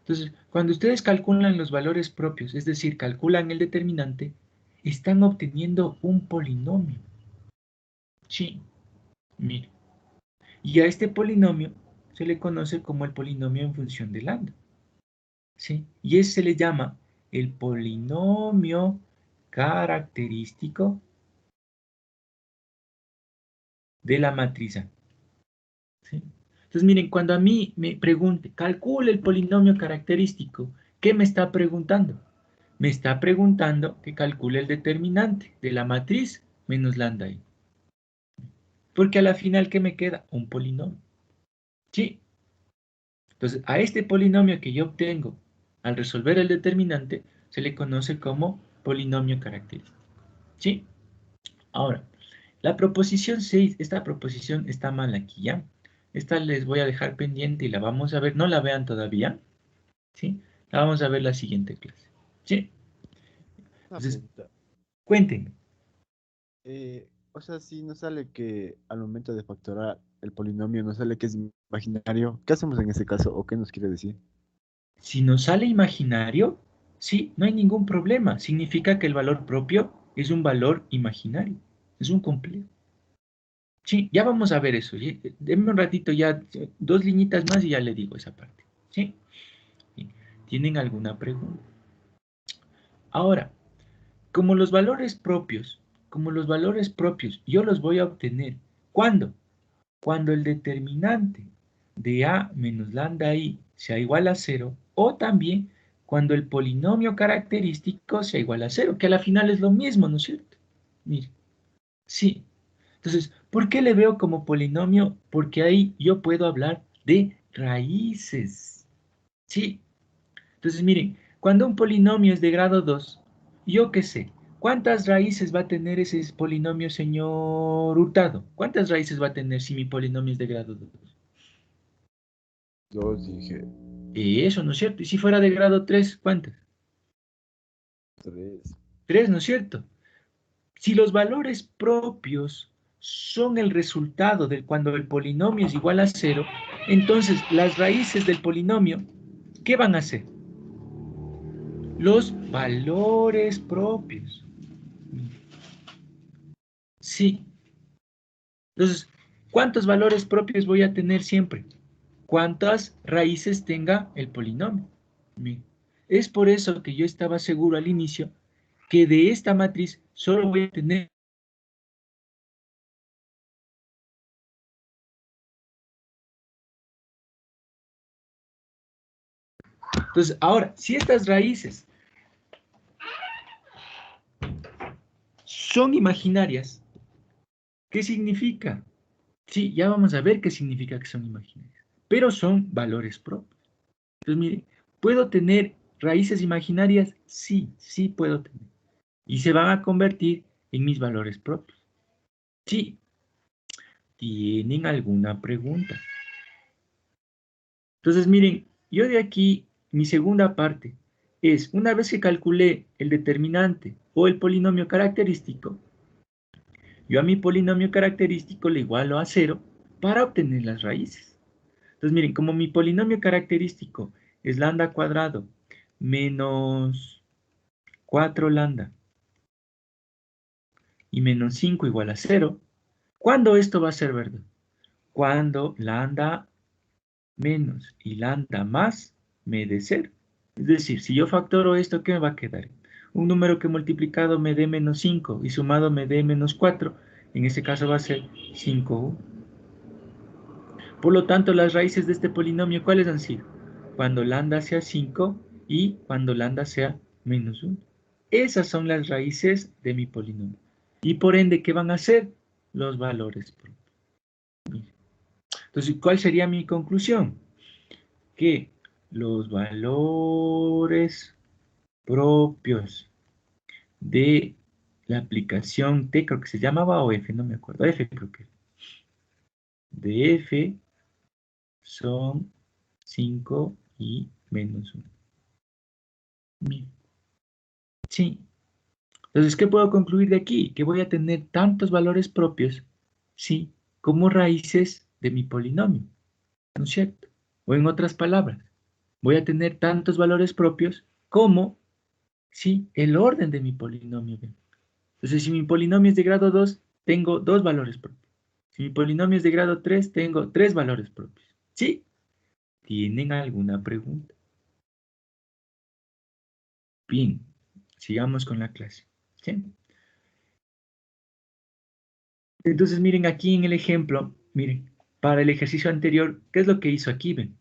Entonces, cuando ustedes calculan los valores propios, es decir, calculan el determinante, están obteniendo un polinomio. Sí, mire. Y a este polinomio se le conoce como el polinomio en función de lambda. ¿Sí? Y ese se le llama el polinomio característico de la matriz A. ¿Sí? Entonces, miren, cuando a mí me pregunte, calcule el polinomio característico, ¿qué me está preguntando? Me está preguntando que calcule el determinante de la matriz menos lambda i. Porque a la final, ¿qué me queda? Un polinomio. ¿Sí? Entonces, a este polinomio que yo obtengo al resolver el determinante, se le conoce como polinomio característico. ¿Sí? Ahora, la proposición 6, esta proposición está mal aquí, ¿ya? Esta les voy a dejar pendiente y la vamos a ver, no la vean todavía, ¿sí? La vamos a ver la siguiente clase, ¿sí? Una Entonces, pregunta. cuéntenme, O sea, si nos sale que al momento de factorar el polinomio nos sale que es imaginario, ¿qué hacemos en ese caso o qué nos quiere decir? si nos sale imaginario, sí, no hay ningún problema, significa que el valor propio es un valor imaginario, es un complejo. Sí, ya vamos a ver eso, ¿sí? Denme un ratito ya, 2 liñitas más y ya le digo esa parte, ¿sí? ¿Tienen alguna pregunta? Ahora, Como los valores propios, yo los voy a obtener. ¿Cuándo? Cuando el determinante de a menos lambda i sea igual a 0, o también cuando el polinomio característico sea igual a 0, que a la final es lo mismo, ¿no es cierto? Mire, sí. Entonces, ¿por qué le veo como polinomio? Porque ahí yo puedo hablar de raíces. Sí, entonces, miren, cuando un polinomio es de grado 2, yo qué sé, ¿cuántas raíces va a tener ese polinomio, señor Hurtado? ¿Cuántas raíces va a tener si mi polinomio es de grado 2? Dos, dije, Eso, ¿no es cierto? Y si fuera de grado 3, ¿cuántas? tres. 3, ¿no es cierto? Si los valores propios son el resultado de cuando el polinomio es igual a 0, entonces las raíces del polinomio, ¿qué van a ser? Los valores propios. Sí. Entonces, ¿cuántos valores propios voy a tener siempre? ¿Cuántas raíces tenga el polinomio? Bien. Es por eso que yo estaba seguro al inicio que de esta matriz solo voy a tener. Entonces, ahora, si estas raíces son imaginarias, ¿qué significa? Sí, ya vamos a ver qué significa que son imaginarias, pero son valores propios. Entonces, mire, ¿puedo tener raíces imaginarias? Sí, sí puedo tener. Y se van a convertir en mis valores propios. Sí, ¿tienen alguna pregunta? Entonces, miren, yo de aquí, mi segunda parte es, una vez que calculé el determinante o el polinomio característico, yo a mi polinomio característico le igualo a 0 para obtener las raíces. Entonces, miren, como mi polinomio característico es lambda cuadrado menos 4 lambda y menos 5 igual a 0, ¿cuándo esto va a ser verdad? Cuando lambda menos y lambda más me dé 0. Es decir, si yo factoro esto, ¿qué me va a quedar? Un número que multiplicado me dé menos 5 y sumado me dé menos 4, en ese caso va a ser 5. Por lo tanto, las raíces de este polinomio, ¿cuáles han sido? Cuando lambda sea 5 y cuando lambda sea menos 1. Esas son las raíces de mi polinomio. Y por ende, ¿qué van a ser? Los valores propios. Entonces, ¿cuál sería mi conclusión? Que los valores propios de la aplicación T, creo que se llamaba, o F, no me acuerdo, F creo que, de F son 5 y menos 1. Bien. Sí. Entonces, ¿qué puedo concluir de aquí? Que voy a tener tantos valores propios, sí, como raíces de mi polinomio, ¿no es cierto? O en otras palabras, voy a tener tantos valores propios como, sí, el orden de mi polinomio. Entonces, si mi polinomio es de grado 2, tengo 2 valores propios. Si mi polinomio es de grado 3, tengo 3 valores propios. ¿Sí? ¿Tienen alguna pregunta? Bien, sigamos con la clase. ¿Sí? Entonces, miren aquí en el ejemplo, miren, para el ejercicio anterior, ¿qué es lo que hizo aquí? Ven,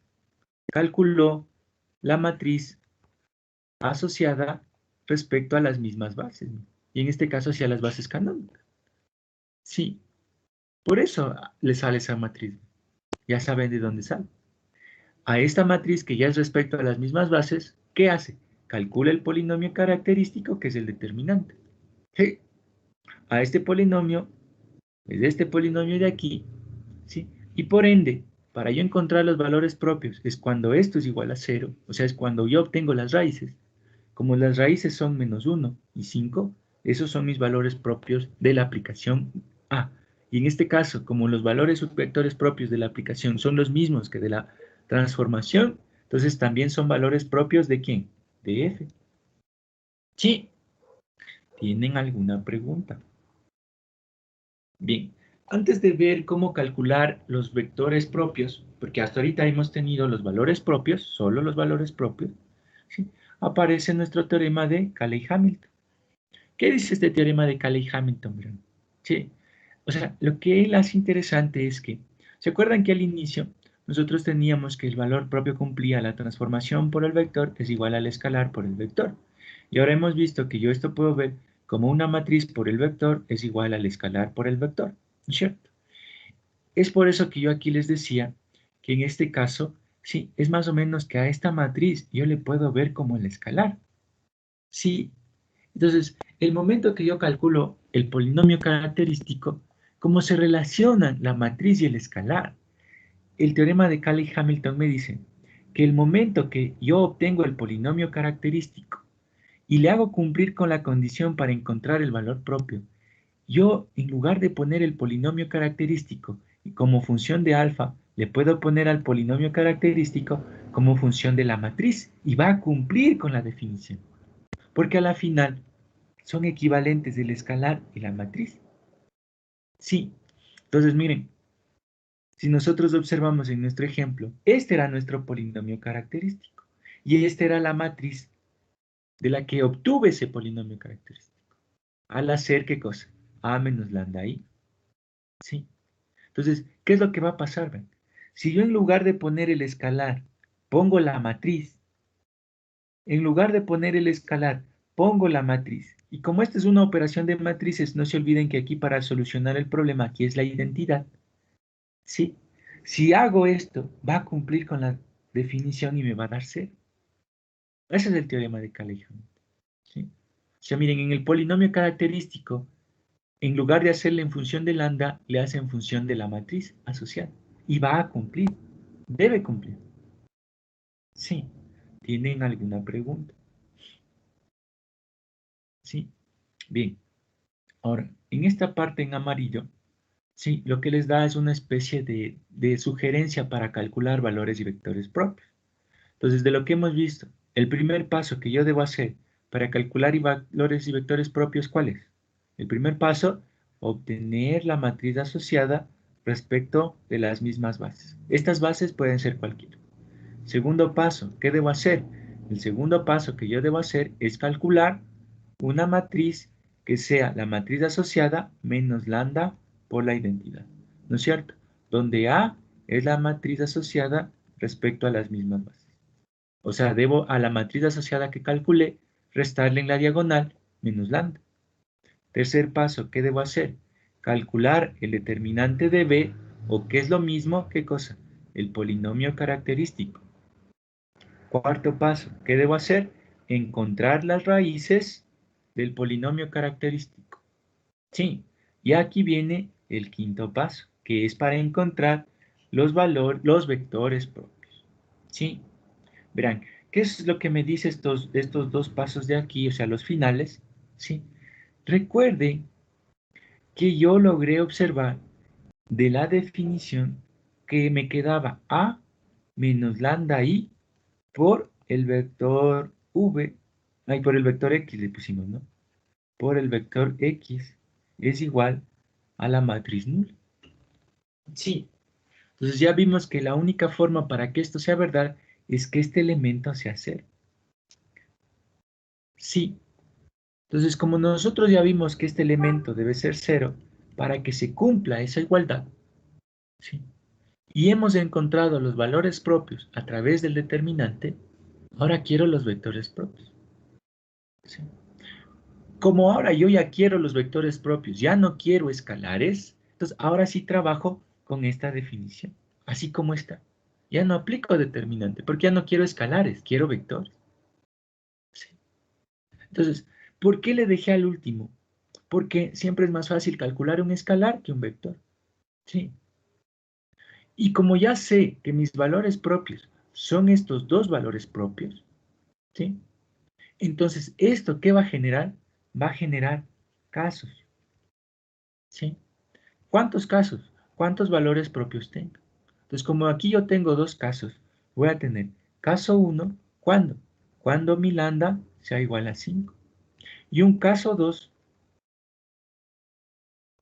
calculó la matriz asociada respecto a las mismas bases. ¿No? Y en este caso hacia las bases canónicas. Sí, por eso le sale esa matriz. Ya saben de dónde sale. A esta matriz que ya es respecto a las mismas bases, ¿qué hace? Calcula el polinomio característico, que es el determinante. ¿Sí? A este polinomio, desde este polinomio de aquí, ¿sí? Y por ende, para yo encontrar los valores propios, es cuando esto es igual a 0, o sea, es cuando yo obtengo las raíces. Como las raíces son -1 y 5, esos son mis valores propios de la aplicación A. Y en este caso, como los valores subvectores propios de la aplicación son los mismos que de la transformación, entonces también son valores propios ¿de quién? De F. ¿Sí? ¿Tienen alguna pregunta? Bien, antes de ver cómo calcular los vectores propios, porque hasta ahorita hemos tenido los valores propios, solo los valores propios, ¿sí? Aparece nuestro teorema de Cayley-Hamilton. ¿Qué dice este teorema de Cayley-Hamilton? Sí, o sea, lo que él hace interesante es que, ¿se acuerdan que al inicio nosotros teníamos que el valor propio cumplía la transformación por el vector es igual al escalar por el vector? Y ahora hemos visto que yo esto puedo ver como una matriz por el vector es igual al escalar por el vector, ¿no es cierto? Es por eso que yo aquí les decía que en este caso, sí, es más o menos que a esta matriz yo le puedo ver como el escalar. Sí, entonces, el momento que yo calculo el polinomio característico, ¿cómo se relacionan la matriz y el escalar? El teorema de Cayley-Hamilton me dice que el momento que yo obtengo el polinomio característico y le hago cumplir con la condición para encontrar el valor propio, yo en lugar de poner el polinomio característico y como función de alfa, le puedo poner al polinomio característico como función de la matriz y va a cumplir con la definición. Porque a la final son equivalentes el escalar y la matriz. Sí. Entonces, miren, si nosotros observamos en nuestro ejemplo, este era nuestro polinomio característico y esta era la matriz de la que obtuve ese polinomio característico. Al hacer, ¿qué cosa? A menos lambda i. Sí. Entonces, ¿qué es lo que va a pasar? ¿Ven? Si yo en lugar de poner el escalar, pongo la matriz, en lugar de poner el escalar, pongo la matriz. Y como esta es una operación de matrices, no se olviden que aquí para solucionar el problema, aquí es la identidad. ¿Sí? Si hago esto, va a cumplir con la definición y me va a dar 0. Ese es el teorema de Cayley-Hamilton. ¿Sí? O sea, miren, en el polinomio característico, en lugar de hacerle en función de lambda, le hace en función de la matriz asociada. Y va a cumplir. Debe cumplir. Sí. ¿Tienen alguna pregunta? Sí. Bien. Ahora, en esta parte en amarillo, sí, lo que les da es una especie de sugerencia para calcular valores y vectores propios. Entonces, de lo que hemos visto, el primer paso que yo debo hacer para calcular valores y vectores propios, ¿cuál es? El primer paso, obtener la matriz asociada respecto de las mismas bases. Estas bases pueden ser cualquiera. Segundo paso, ¿qué debo hacer? El segundo paso que yo debo hacer es calcular una matriz que sea la matriz asociada menos lambda por la identidad. ¿No es cierto? Donde A es la matriz asociada respecto a las mismas bases. O sea, debo a la matriz asociada que calculé restarle en la diagonal menos lambda. Tercer paso, ¿qué debo hacer? Calcular el determinante de B, o que es lo mismo, ¿qué cosa? El polinomio característico. Cuarto paso, ¿qué debo hacer? Encontrar las raíces del polinomio característico. Sí, y aquí viene el quinto paso, que es para encontrar los vectores propios. Sí, verán, ¿Qué es lo que me dice estos dos pasos de aquí, o sea, los finales? ¿Sí? Recuerden que yo logré observar de la definición que me quedaba A menos lambda I por el vector V, ay, por el vector X le pusimos, ¿no? Por el vector X es igual a la matriz nula. Sí, entonces ya vimos que la única forma para que esto sea verdad es que este elemento sea cero. Sí, entonces como nosotros ya vimos que este elemento debe ser cero para que se cumpla esa igualdad, ¿sí? Y hemos encontrado los valores propios a través del determinante, ahora quiero los vectores propios. ¿Sí? Como ahora yo ya quiero los vectores propios, ya no quiero escalares, entonces ahora sí trabajo con esta definición, así como está. Ya no aplico determinante, porque ya no quiero escalares, quiero vectores. ¿Sí? Entonces, ¿por qué le dejé al último? Porque siempre es más fácil calcular un escalar que un vector. ¿Sí? Y como ya sé que mis valores propios son estos dos valores propios, ¿sí? Entonces, ¿esto qué va a generar? Va a generar casos, ¿sí? ¿Cuántos casos? ¿Cuántos valores propios tengo? Entonces, como aquí yo tengo dos casos, voy a tener caso 1, ¿cuándo? Cuando mi lambda sea igual a 5. Y un caso 2,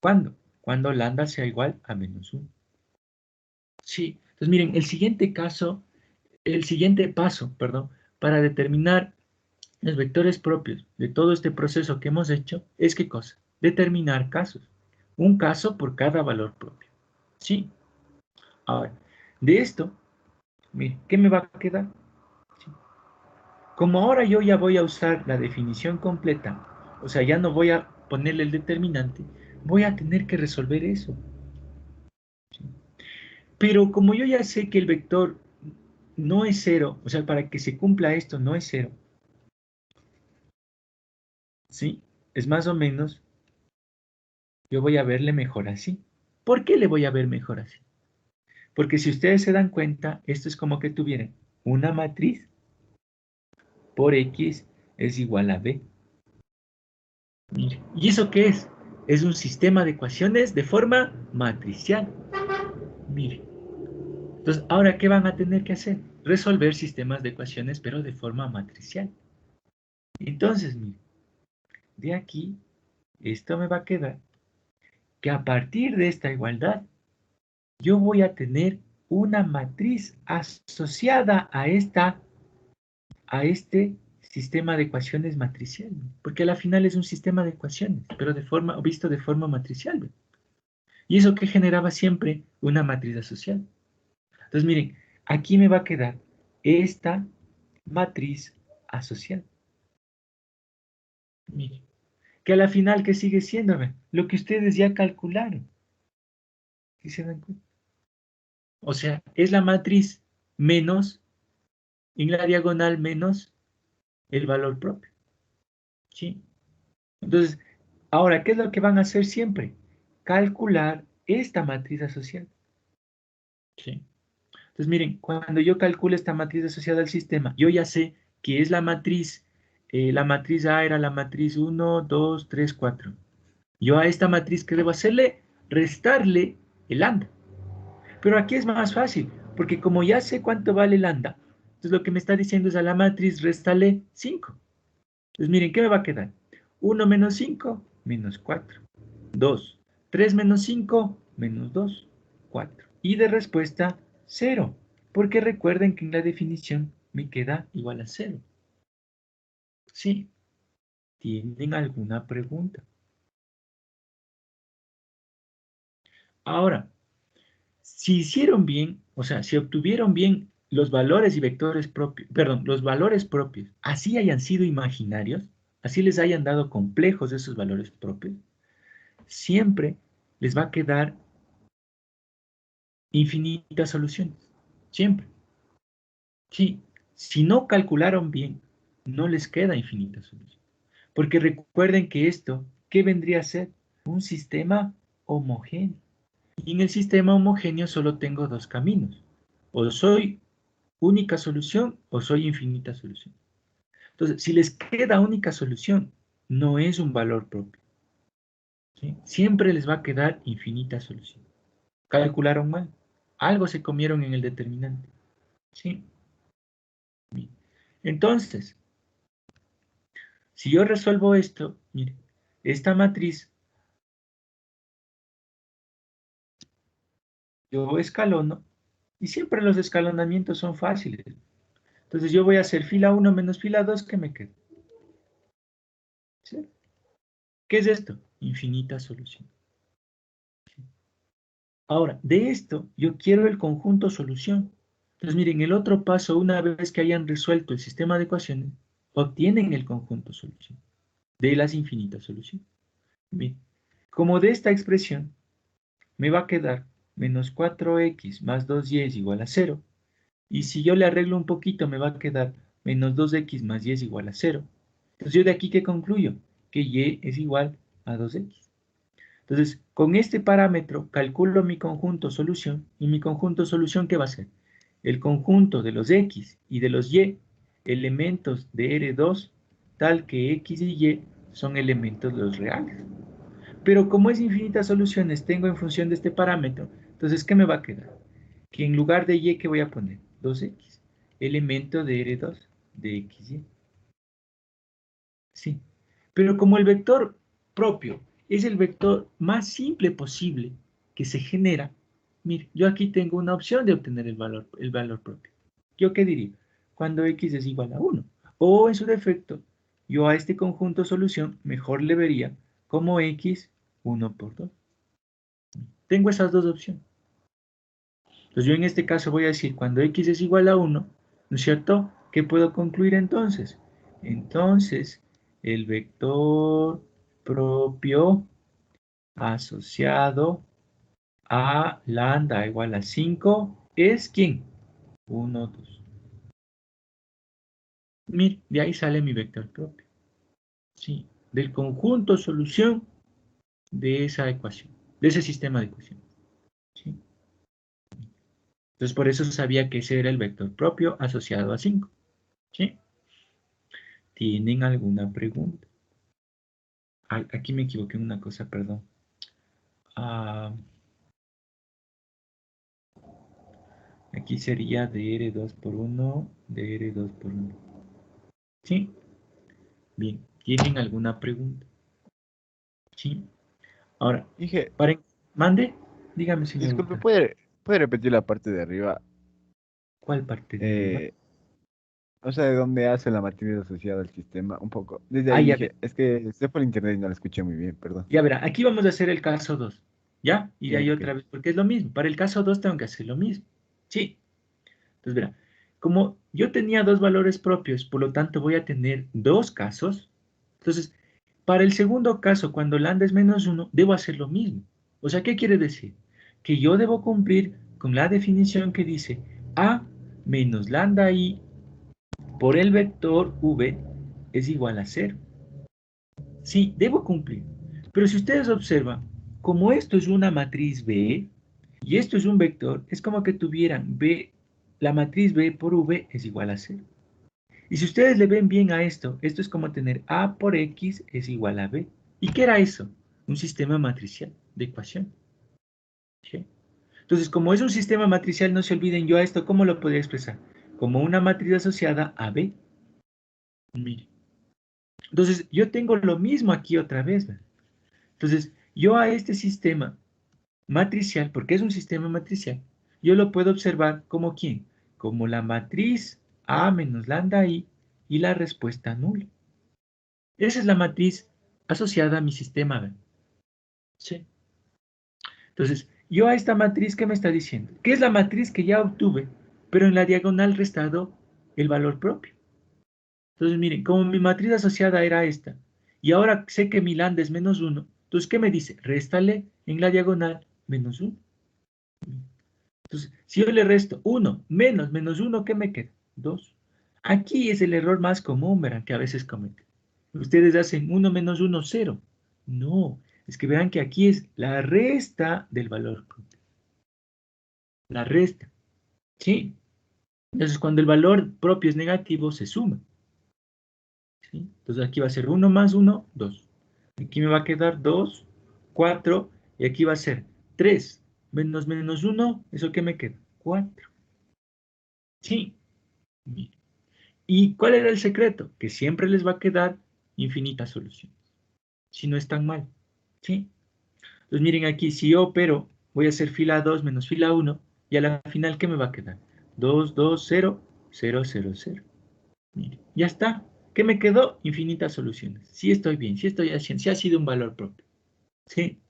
¿cuándo? Cuando lambda sea igual a menos 1. Sí, entonces miren, el siguiente paso, perdón, para determinar los vectores propios de todo este proceso que hemos hecho es ¿qué cosa? Determinar casos. Un caso por cada valor propio. Sí. Ahora, de esto, mire, ¿qué me va a quedar? Sí. Como ahora yo ya voy a usar la definición completa, o sea, ya no voy a ponerle el determinante, voy a tener que resolver eso. ¿Sí? Pero como yo ya sé que el vector no es cero, o sea, para que se cumpla esto no es cero, ¿sí? Es más o menos, yo voy a verle mejor así. ¿Por qué le voy a ver mejor así? Porque si ustedes se dan cuenta, esto es como que tuvieran una matriz por X es igual a B. Mire, ¿y eso qué es? Es un sistema de ecuaciones de forma matricial. Mire. Entonces, ahora, ¿qué van a tener que hacer? Resolver sistemas de ecuaciones, pero de forma matricial. Entonces, mire, de aquí, esto me va a quedar que a partir de esta igualdad, yo voy a tener una matriz asociada a este sistema de ecuaciones matricial, ¿no? Porque a la final es un sistema de ecuaciones, pero visto de forma matricial, ¿no? Y eso que generaba siempre una matriz asociada. Entonces, miren, aquí me va a quedar esta matriz asociada. Miren, que a la final, ¿qué sigue siendo? Lo que ustedes ya calcularon. ¿Sí se dan cuenta? O sea, es la matriz menos, en la diagonal menos el valor propio. ¿Sí? Entonces, ahora, ¿qué es lo que van a hacer siempre? Calcular esta matriz asociada. ¿Sí? Entonces, miren, cuando yo calculo esta matriz asociada al sistema, yo ya sé que es la matriz A era la matriz 1, 2, 3, 4. Yo a esta matriz, ¿qué debo hacerle? Restarle el lambda. Pero aquí es más fácil, porque como ya sé cuánto vale el lambda, entonces lo que me está diciendo es a la matriz, réstale 5. Entonces, miren, ¿qué me va a quedar? 1 menos 5, menos 4. 2. 3 menos 5, menos 2. 4. Y de respuesta, 0. Porque recuerden que en la definición me queda igual a 0. ¿Sí? ¿Tienen alguna pregunta? Ahora, si hicieron bien, o sea, si obtuvieron bien los valores y vectores propios, perdón, los valores propios, así hayan sido imaginarios, así les hayan dado complejos esos valores propios, siempre les va a quedar infinitas soluciones. Siempre. Sí, si no calcularon bien, no les queda infinita solución. Porque recuerden que esto, ¿qué vendría a ser? Un sistema homogéneo. Y en el sistema homogéneo solo tengo dos caminos. O soy única solución o soy infinita solución. Entonces, si les queda única solución, no es un valor propio. ¿Sí? Siempre les va a quedar infinita solución. Calcularon mal. Algo se comieron en el determinante. ¿Sí? Bien. Entonces, si yo resuelvo esto, mire, esta matriz, yo escalono, y siempre los escalonamientos son fáciles. Entonces yo voy a hacer fila 1 menos fila 2, ¿qué me queda? ¿Sí? ¿Qué es esto? Infinita solución. ¿Sí? Ahora, de esto yo quiero el conjunto solución. Entonces miren, el otro paso, una vez que hayan resuelto el sistema de ecuaciones, obtienen el conjunto solución de las infinitas soluciones. Bien, como de esta expresión me va a quedar menos 4x más 2y es igual a 0, y si yo le arreglo un poquito me va a quedar menos 2x más y es igual a 0. Entonces yo de aquí ¿qué concluyo? Que y es igual a 2x. Entonces, con este parámetro calculo mi conjunto solución, y mi conjunto solución ¿qué va a ser? El conjunto de los x y de los y, elementos de R2, tal que x y y son elementos de los reales. Pero como es infinitas soluciones, tengo en función de este parámetro, entonces ¿qué me va a quedar? Que en lugar de y, ¿qué voy a poner? 2x, elemento de R2 de xy. Sí. Pero como el vector propio es el vector más simple posible que se genera, mire, yo aquí tengo una opción de obtener el valor propio. ¿Yo qué diría? Cuando x es igual a 1. O en su defecto, yo a este conjunto solución mejor le vería como x 1 por 2. Tengo esas dos opciones. Entonces yo en este caso voy a decir, cuando x es igual a 1, ¿no es cierto? ¿Qué puedo concluir entonces? Entonces, el vector propio asociado a lambda igual a 5 es ¿quién? 1, 2. Mire, de ahí sale mi vector propio. ¿Sí? Del conjunto solución de esa ecuación, de ese sistema de ecuaciones. ¿Sí? Entonces por eso sabía que ese era el vector propio asociado a 5. ¿Sí? ¿Tienen alguna pregunta? Aquí me equivoqué en una cosa, perdón. Aquí sería de R2 por 1, de R2 por 1. ¿Sí? Bien. ¿Tienen alguna pregunta? ¿Sí? Ahora, Dije, para... Mande, dígame, señor disculpe, Guzmán. ¿puede repetir la parte de arriba? ¿Cuál parte de arriba? Eh, o sea, de dónde hace la matriz asociada al sistema, un poco. Desde Ah, ahí ya, dije, es que estoy por internet y no la escuché muy bien, perdón. ya verá, aquí vamos a hacer el caso 2. ¿Ya? Y de Ya, ahí ok. otra vez, porque es lo mismo. Para el caso 2 tengo que hacer lo mismo. Sí. Entonces, verá, como yo tenía dos valores propios, por lo tanto voy a tener dos casos. Entonces, para el segundo caso, cuando lambda es menos 1, debo hacer lo mismo. O sea, ¿qué quiere decir? Que yo debo cumplir con la definición que dice a menos lambda i por el vector v es igual a 0. Sí, debo cumplir. Pero si ustedes observan, como esto es una matriz B y esto es un vector, es como que tuvieran B, la matriz B por V es igual a 0. Y si ustedes le ven bien a esto, esto es como tener A por X es igual a B. ¿Y qué era eso? Un sistema matricial de ecuación. ¿Sí? Entonces, como es un sistema matricial, no se olviden yo a esto, ¿cómo lo podría expresar? Como una matriz asociada a B. Mire. Entonces, yo tengo lo mismo aquí otra vez. ¿Verdad? Entonces, yo a este sistema matricial, porque es un sistema matricial, yo lo puedo observar como ¿quién? Como la matriz A menos lambda I y la respuesta nula. Esa es la matriz asociada a mi sistema. ¿Ven? Sí. Entonces, yo a esta matriz, ¿qué me está diciendo? Que es la matriz que ya obtuve, pero en la diagonal restado el valor propio. Entonces, miren, como mi matriz asociada era esta, y ahora sé que mi lambda es menos 1, entonces, ¿qué me dice? Réstale en la diagonal menos 1. Entonces, si yo le resto 1 menos menos 1, ¿qué me queda? 2. Aquí es el error más común, verán, que a veces cometen. Ustedes hacen 1 menos 1, 0. No, es que vean que aquí es la resta del valor propio. La resta. ¿Sí? Entonces, cuando el valor propio es negativo, se suma. ¿Sí? Entonces, aquí va a ser 1 más 1, 2. Aquí me va a quedar 2, 4, y aquí va a ser 3 menos menos 1, ¿eso qué me queda? 4. Sí. ¿Y cuál era el secreto? Que siempre les va a quedar infinitas soluciones. Si no es tan mal. ¿Sí? Entonces, miren aquí, si yo opero, voy a hacer fila 2 menos fila 1, y a la final, ¿qué me va a quedar? 2, 2, 0, 0, 0, 0. Miren, ya está. ¿Qué me quedó? Infinitas soluciones. Sí estoy bien, sí estoy haciendo, sí ha sido un valor propio. ¿Sí?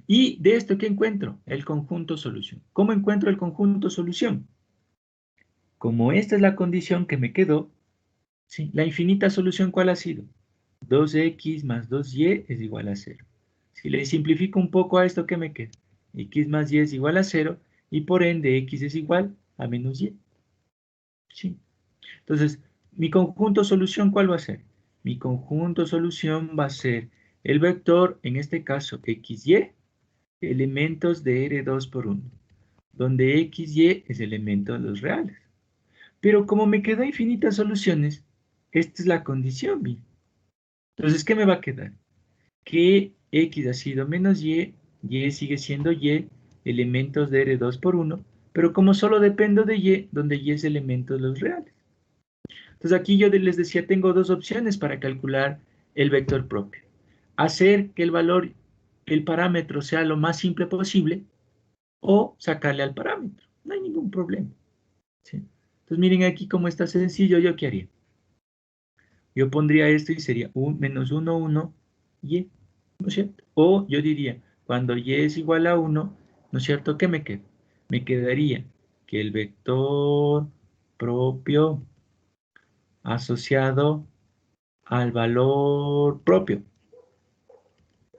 Y de esto, ¿qué encuentro? El conjunto solución. ¿Cómo encuentro el conjunto solución? Como esta es la condición que me quedó, ¿sí? La infinita solución, ¿cuál ha sido? 2x más 2y es igual a 0. Si le simplifico un poco a esto, ¿qué me queda? X más y es igual a 0 y por ende x es igual a menos y. ¿Sí? Entonces, mi conjunto solución, ¿cuál va a ser? Mi conjunto solución va a ser el vector, en este caso, xy, elementos de R2 por 1, donde xy es elemento de los reales. Pero como me quedó infinitas soluciones, esta es la condición, ¿bien? Entonces, ¿qué me va a quedar? Que x ha sido menos y sigue siendo y, elementos de R2 por 1, pero como solo dependo de y, donde y es elemento de los reales. Entonces aquí yo les decía, tengo dos opciones para calcular el vector propio. Hacer que el valor, el parámetro sea lo más simple posible o sacarle al parámetro. No hay ningún problema. ¿Sí? Entonces miren aquí cómo está sencillo, ¿yo qué haría? Yo pondría esto y sería menos 1, 1, y, ¿no es cierto? O yo diría, cuando y es igual a 1, ¿no es cierto? ¿Qué me queda? Me quedaría que el vector propio asociado al valor propio.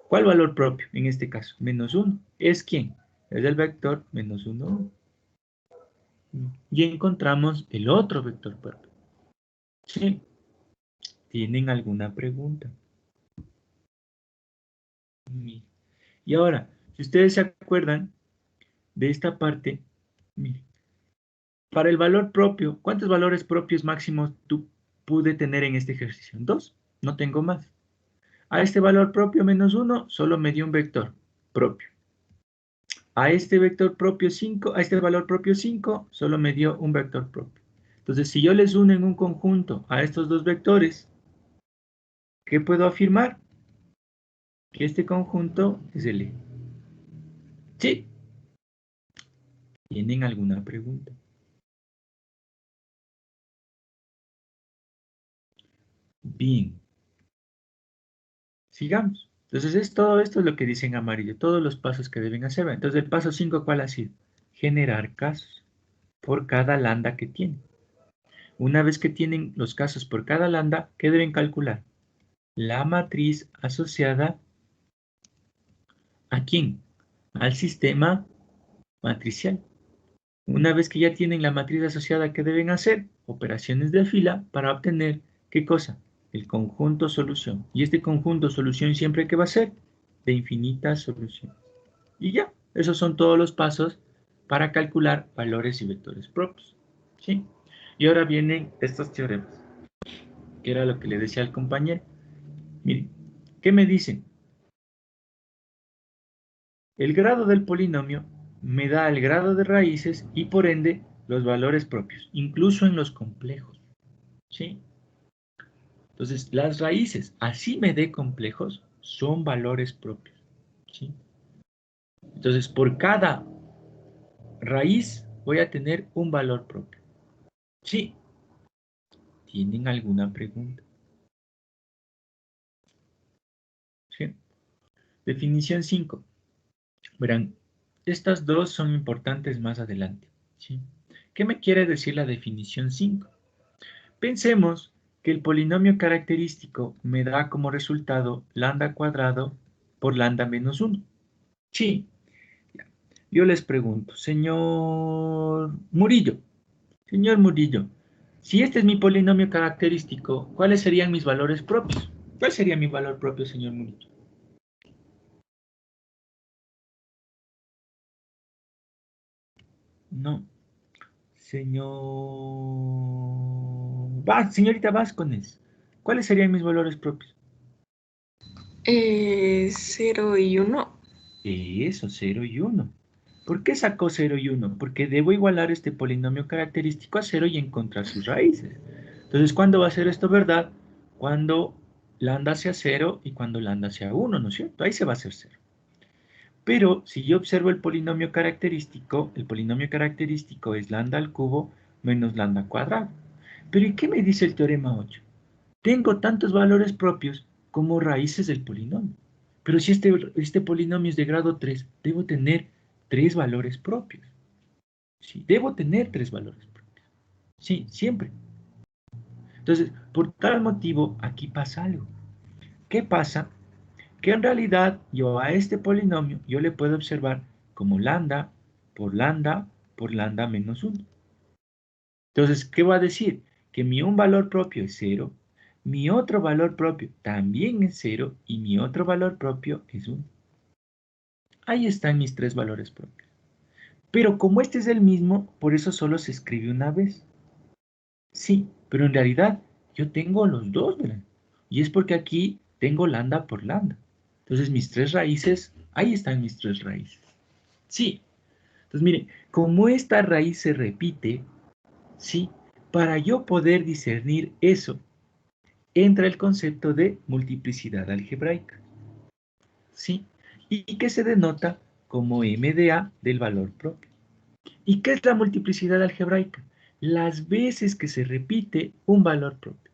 ¿Cuál valor propio? En este caso, menos 1. ¿Es quién? Es el vector menos 1, 1. Y encontramos el otro vector propio. ¿Sí? ¿Tienen alguna pregunta? Y ahora, si ustedes se acuerdan de esta parte, miren, para el valor propio, ¿cuántos valores propios máximos tú pude tener en este ejercicio? 2, no tengo más. A este valor propio menos 1, solo me dio un vector propio. A este vector propio 5, a este valor propio 5, solo me dio un vector propio. Entonces, si yo les uno en un conjunto a estos dos vectores, ¿qué puedo afirmar? Que este conjunto es el E. ¿Sí? ¿Tienen alguna pregunta? Bien. Sigamos. Entonces, todo esto es lo que dice en amarillo, todos los pasos que deben hacer. Entonces, el paso 5, ¿cuál ha sido? Generar casos por cada lambda que tienen. Una vez que tienen los casos por cada lambda, ¿qué deben calcular? La matriz asociada ¿a quién? Al sistema matricial. Una vez que ya tienen la matriz asociada, ¿qué deben hacer? Operaciones de fila para obtener, ¿qué cosa? El conjunto solución. Y este conjunto solución siempre que va a ser de infinitas soluciones. Y ya, esos son todos los pasos para calcular valores y vectores propios. ¿Sí? Y ahora vienen estos teoremas, que era lo que le decía al compañero. Miren, ¿qué me dicen? El grado del polinomio me da el grado de raíces y por ende los valores propios, incluso en los complejos. ¿Sí? Entonces, las raíces, así me dé complejos, son valores propios. ¿Sí? Entonces, por cada raíz voy a tener un valor propio. ¿Sí? ¿Tienen alguna pregunta? ¿Sí? Definición 5. Verán, estas dos son importantes más adelante. ¿Sí? ¿Qué me quiere decir la definición 5? Pensemos que el polinomio característico me da como resultado lambda cuadrado por lambda menos 1. Sí, yo les pregunto, señor Murillo, si este es mi polinomio característico, ¿cuáles serían mis valores propios? ¿Cuál sería mi valor propio, señor Murillo? No. Señorita Vázquez, ¿cuáles serían mis valores propios? 0 y 1. Eso, 0 y 1. ¿Por qué sacó 0 y 1? Porque debo igualar este polinomio característico a 0 y encontrar sus raíces. Entonces, ¿cuándo va a ser esto verdad? Cuando lambda sea 0 y cuando lambda sea 1, ¿no es cierto? Ahí se va a hacer 0. Pero si yo observo el polinomio característico es lambda al cubo menos lambda al cuadrado. Pero ¿y qué me dice el teorema 8? Tengo tantos valores propios como raíces del polinomio. Pero si este polinomio es de grado 3, debo tener 3 valores propios. Sí, debo tener 3 valores propios. Sí, siempre. Entonces, por tal motivo, aquí pasa algo. ¿Qué pasa? Que en realidad yo a este polinomio yo le puedo observar como lambda por lambda por lambda menos 1. Entonces, ¿qué va a decir? Que mi un valor propio es 0, mi otro valor propio también es 0 y mi otro valor propio es 1. Ahí están mis 3 valores propios. Pero como este es el mismo, por eso solo se escribe una vez. Sí, pero en realidad yo tengo los dos, ¿verdad? Y es porque aquí tengo lambda por lambda. Entonces mis 3 raíces, ahí están mis 3 raíces. Sí. Entonces miren, como esta raíz se repite, sí, para yo poder discernir eso, entra el concepto de multiplicidad algebraica. ¿Sí? Y que se denota como MDA del valor propio. ¿Y qué es la multiplicidad algebraica? Las veces que se repite un valor propio.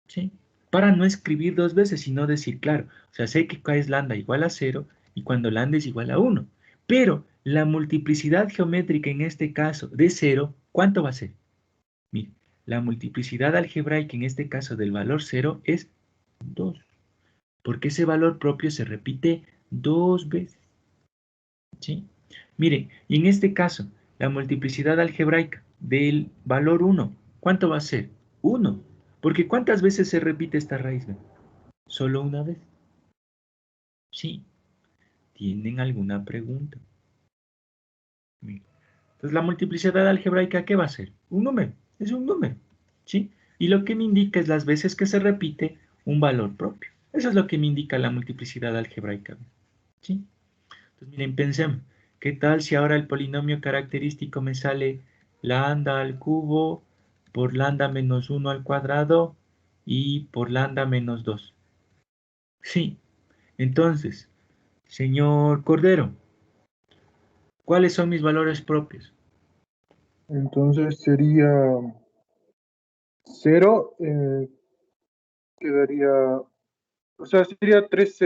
¿Sí? Para no escribir 2 veces, sino decir, claro, o sea, sé que K es lambda igual a 0 y cuando lambda es igual a 1. Pero la multiplicidad geométrica en este caso de 0, ¿cuánto va a ser? Mire, la multiplicidad algebraica en este caso del valor 0 es 2. Porque ese valor propio se repite 2 veces. ¿Sí? Miren, y en este caso, la multiplicidad algebraica del valor 1, ¿cuánto va a ser? 1. Porque ¿cuántas veces se repite esta raíz? Solo una vez. Sí. ¿Tienen alguna pregunta? Miren. Entonces, la multiplicidad algebraica, ¿qué va a ser? Un número. Es un número. ¿Sí? Y lo que me indica es las veces que se repite un valor propio. Eso es lo que me indica la multiplicidad algebraica. ¿Sí? Entonces, miren, pensemos. ¿Qué tal si ahora el polinomio característico me sale lambda al cubo por lambda menos 1 al cuadrado y por lambda menos 2? Sí. Entonces, señor Cordero, ¿cuáles son mis valores propios? Entonces sería 0, quedaría, o sea, sería tres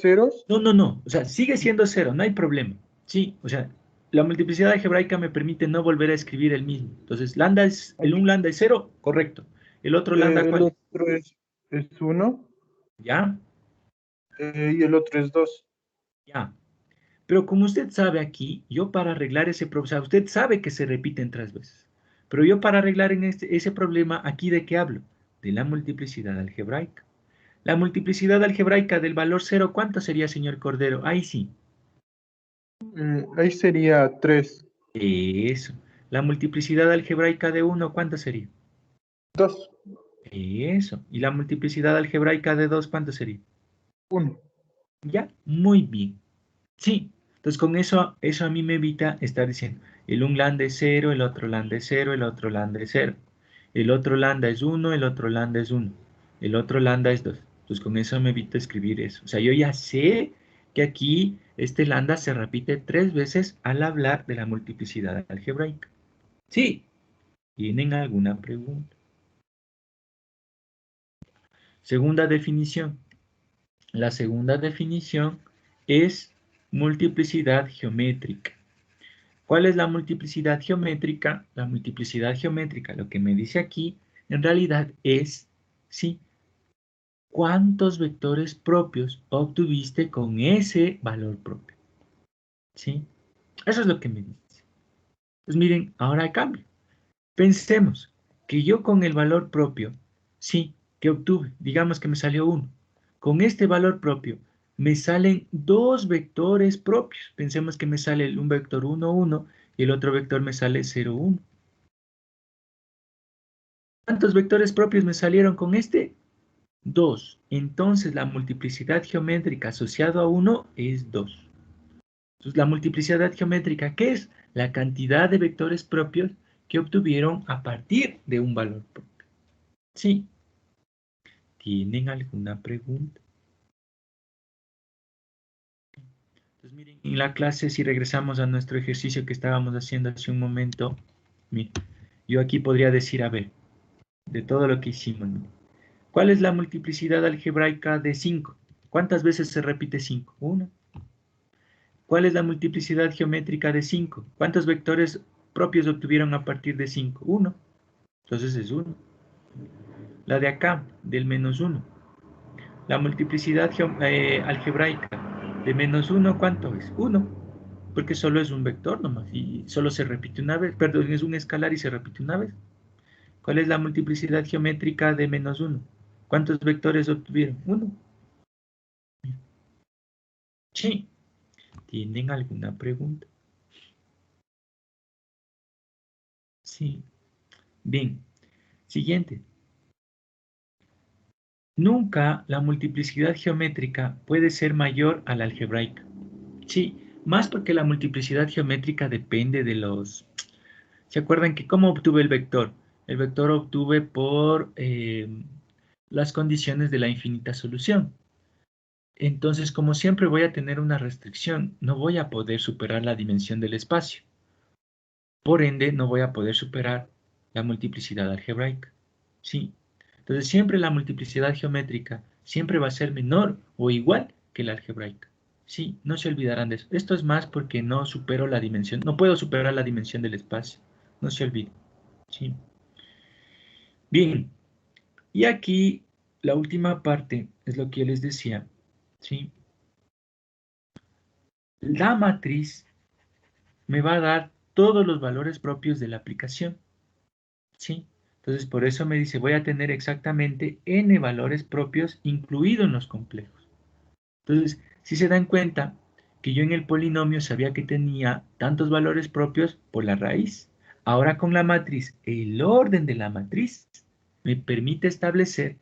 ceros. No. O sea, sigue siendo 0, no hay problema. Sí, o sea, la multiplicidad algebraica me permite no volver a escribir el mismo. Entonces, el un lambda es 0, correcto. El otro lambda, El ¿cuál es? otro es 1 ¿Ya? y el otro es 2. Ya. Pero como usted sabe aquí, yo para arreglar ese problema, o sea, usted sabe que se repiten 3 veces. Pero yo para arreglar ese problema, ¿aquí de qué hablo? De la multiplicidad algebraica. La multiplicidad algebraica del valor 0, ¿cuánto sería, señor Cordero? Ahí sí. Ahí sería 3. Eso. La multiplicidad algebraica de 1, ¿cuánto sería? 2. Eso. ¿Y la multiplicidad algebraica de 2, cuánto sería? 1. Ya, muy bien. Sí. Entonces con eso a mí me evita estar diciendo, el un lambda es 0, el otro lambda es 0, el otro lambda es 0. El otro lambda es 1, el otro lambda es 1. El otro lambda es 2. Entonces con eso me evito escribir eso. O sea, yo ya sé que aquí este lambda se repite 3 veces al hablar de la multiplicidad algebraica. Sí. ¿Tienen alguna pregunta? Segunda definición. La segunda definición es multiplicidad geométrica. ¿Cuál es la multiplicidad geométrica? La multiplicidad geométrica, lo que me dice aquí, en realidad es, ¿sí? ¿Cuántos vectores propios obtuviste con ese valor propio? ¿Sí? Eso es lo que me dice. Pues miren, ahora cambio. Pensemos que yo con el valor propio, sí, que obtuve, digamos que me salió 1. Con este valor propio me salen 2 vectores propios. Pensemos que me sale un vector 1, 1 y el otro vector me sale 0, 1. ¿Cuántos vectores propios me salieron con este? 2. Entonces la multiplicidad geométrica asociada a 1 es 2. Entonces la multiplicidad geométrica, ¿qué es? La cantidad de vectores propios que obtuvieron a partir de un valor propio. ¿Sí? ¿Tienen alguna pregunta? Entonces miren, en la clase, si regresamos a nuestro ejercicio que estábamos haciendo hace un momento, miren, yo aquí podría decir, a ver, de todo lo que hicimos, miren, ¿cuál es la multiplicidad algebraica de 5? ¿Cuántas veces se repite 5? 1. ¿Cuál es la multiplicidad geométrica de 5? ¿Cuántos vectores propios obtuvieron a partir de 5? 1. Entonces es 1. La de acá, del menos 1. La multiplicidad algebraica de menos 1, ¿cuánto es? 1. Porque solo es un vector nomás y solo se repite una vez. Perdón, es un escalar y se repite una vez. ¿Cuál es la multiplicidad geométrica de menos 1? ¿Cuántos vectores obtuvieron? 1. Sí. ¿Tienen alguna pregunta? Sí. Bien. Siguiente. Nunca la multiplicidad geométrica puede ser mayor a la algebraica. Sí, más porque la multiplicidad geométrica depende de los... ¿Se acuerdan que cómo obtuve el vector? El vector obtuve por las condiciones de la infinita solución. Entonces, como siempre voy a tener una restricción, no voy a poder superar la dimensión del espacio. Por ende, no voy a poder superar la multiplicidad algebraica. ¿Sí? Entonces, siempre la multiplicidad geométrica siempre va a ser menor o igual que la algebraica. Sí, no se olvidarán de eso. Esto es más porque no supero la dimensión, no puedo superar la dimensión del espacio. No se olviden. ¿Sí? Bien, y aquí la última parte es lo que yo les decía. ¿Sí? La matriz me va a dar todos los valores propios de la aplicación. ¿Sí? Entonces, por eso me dice, voy a tener exactamente n valores propios incluidos en los complejos. Entonces, si se dan cuenta que yo en el polinomio sabía que tenía tantos valores propios por la raíz. Ahora con la matriz, el orden de la matriz me permite establecer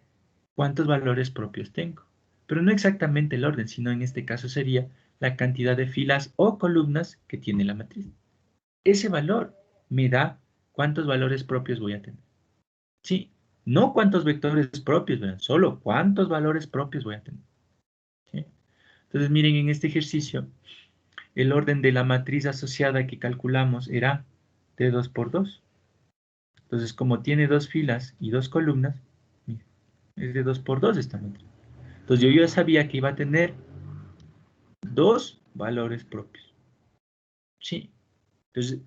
cuántos valores propios tengo. Pero no exactamente el orden, sino en este caso sería la cantidad de filas o columnas que tiene la matriz. Ese valor me da cuántos valores propios voy a tener. Sí, no cuántos vectores propios, vean, solo cuántos valores propios voy a tener. ¿Sí? Entonces, miren, en este ejercicio, el orden de la matriz asociada que calculamos era de 2 por 2. Entonces, como tiene dos filas y dos columnas, miren, es de 2 por 2 esta matriz. Entonces, yo ya sabía que iba a tener dos valores propios. Sí. Entonces,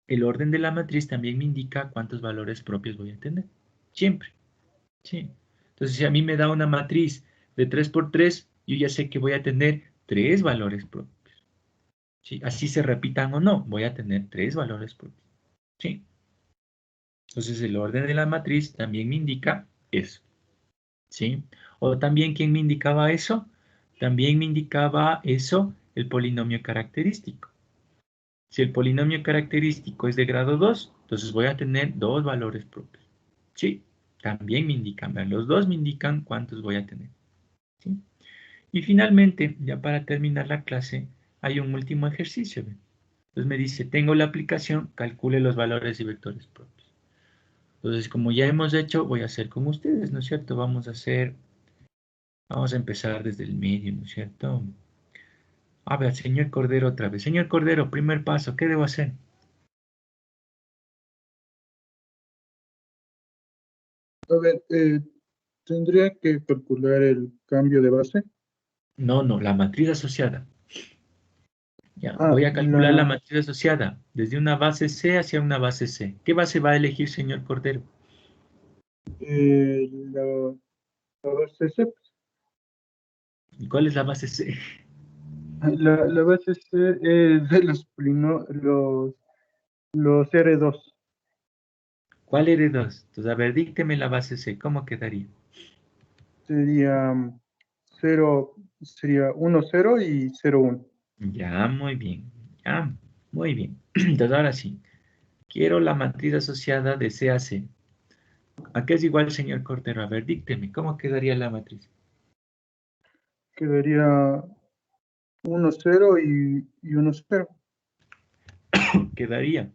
el orden de la matriz también me indica cuántos valores propios voy a tener. Siempre. Sí. Entonces, si a mí me da una matriz de 3 por 3, yo ya sé que voy a tener 3 valores propios. ¿Sí? Así se repitan o no, voy a tener 3 valores propios. ¿Sí? Entonces, el orden de la matriz también me indica eso. ¿Sí? O también, ¿quién me indicaba eso? También me indicaba eso el polinomio característico. Si el polinomio característico es de grado 2, entonces voy a tener 2 valores propios. Sí, también me indican, vean, los dos me indican cuántos voy a tener. ¿Sí? Y finalmente, ya para terminar la clase, hay un último ejercicio. ¿Ven? Entonces me dice, tengo la aplicación, calcule los valores y vectores propios. Entonces, como ya hemos hecho, voy a hacer con ustedes, ¿no es cierto? Vamos a empezar desde el medio, ¿no es cierto? A ver, señor Cordero otra vez. Señor Cordero, primer paso, ¿qué debo hacer? A ver, tendría que calcular el cambio de base. No, la matriz asociada. Ya, Ah, voy a calcular la matriz asociada desde una base C hacia una base C. ¿Qué base va a elegir, señor Cordero? la, la base C. ¿Y cuál es la base C? La base C es de los R2. ¿Cuál R2? Entonces, a ver, dícteme la base C. ¿Cómo quedaría? Sería 0, sería 1, 0 y 0, 1. Ya, muy bien. Ya, muy bien. Entonces, ahora sí. Quiero la matriz asociada de C a C. ¿A qué es igual, señor Cordero? A ver, dícteme, ¿cómo quedaría la matriz? Quedaría 1, 0 y 1, 0. Quedaría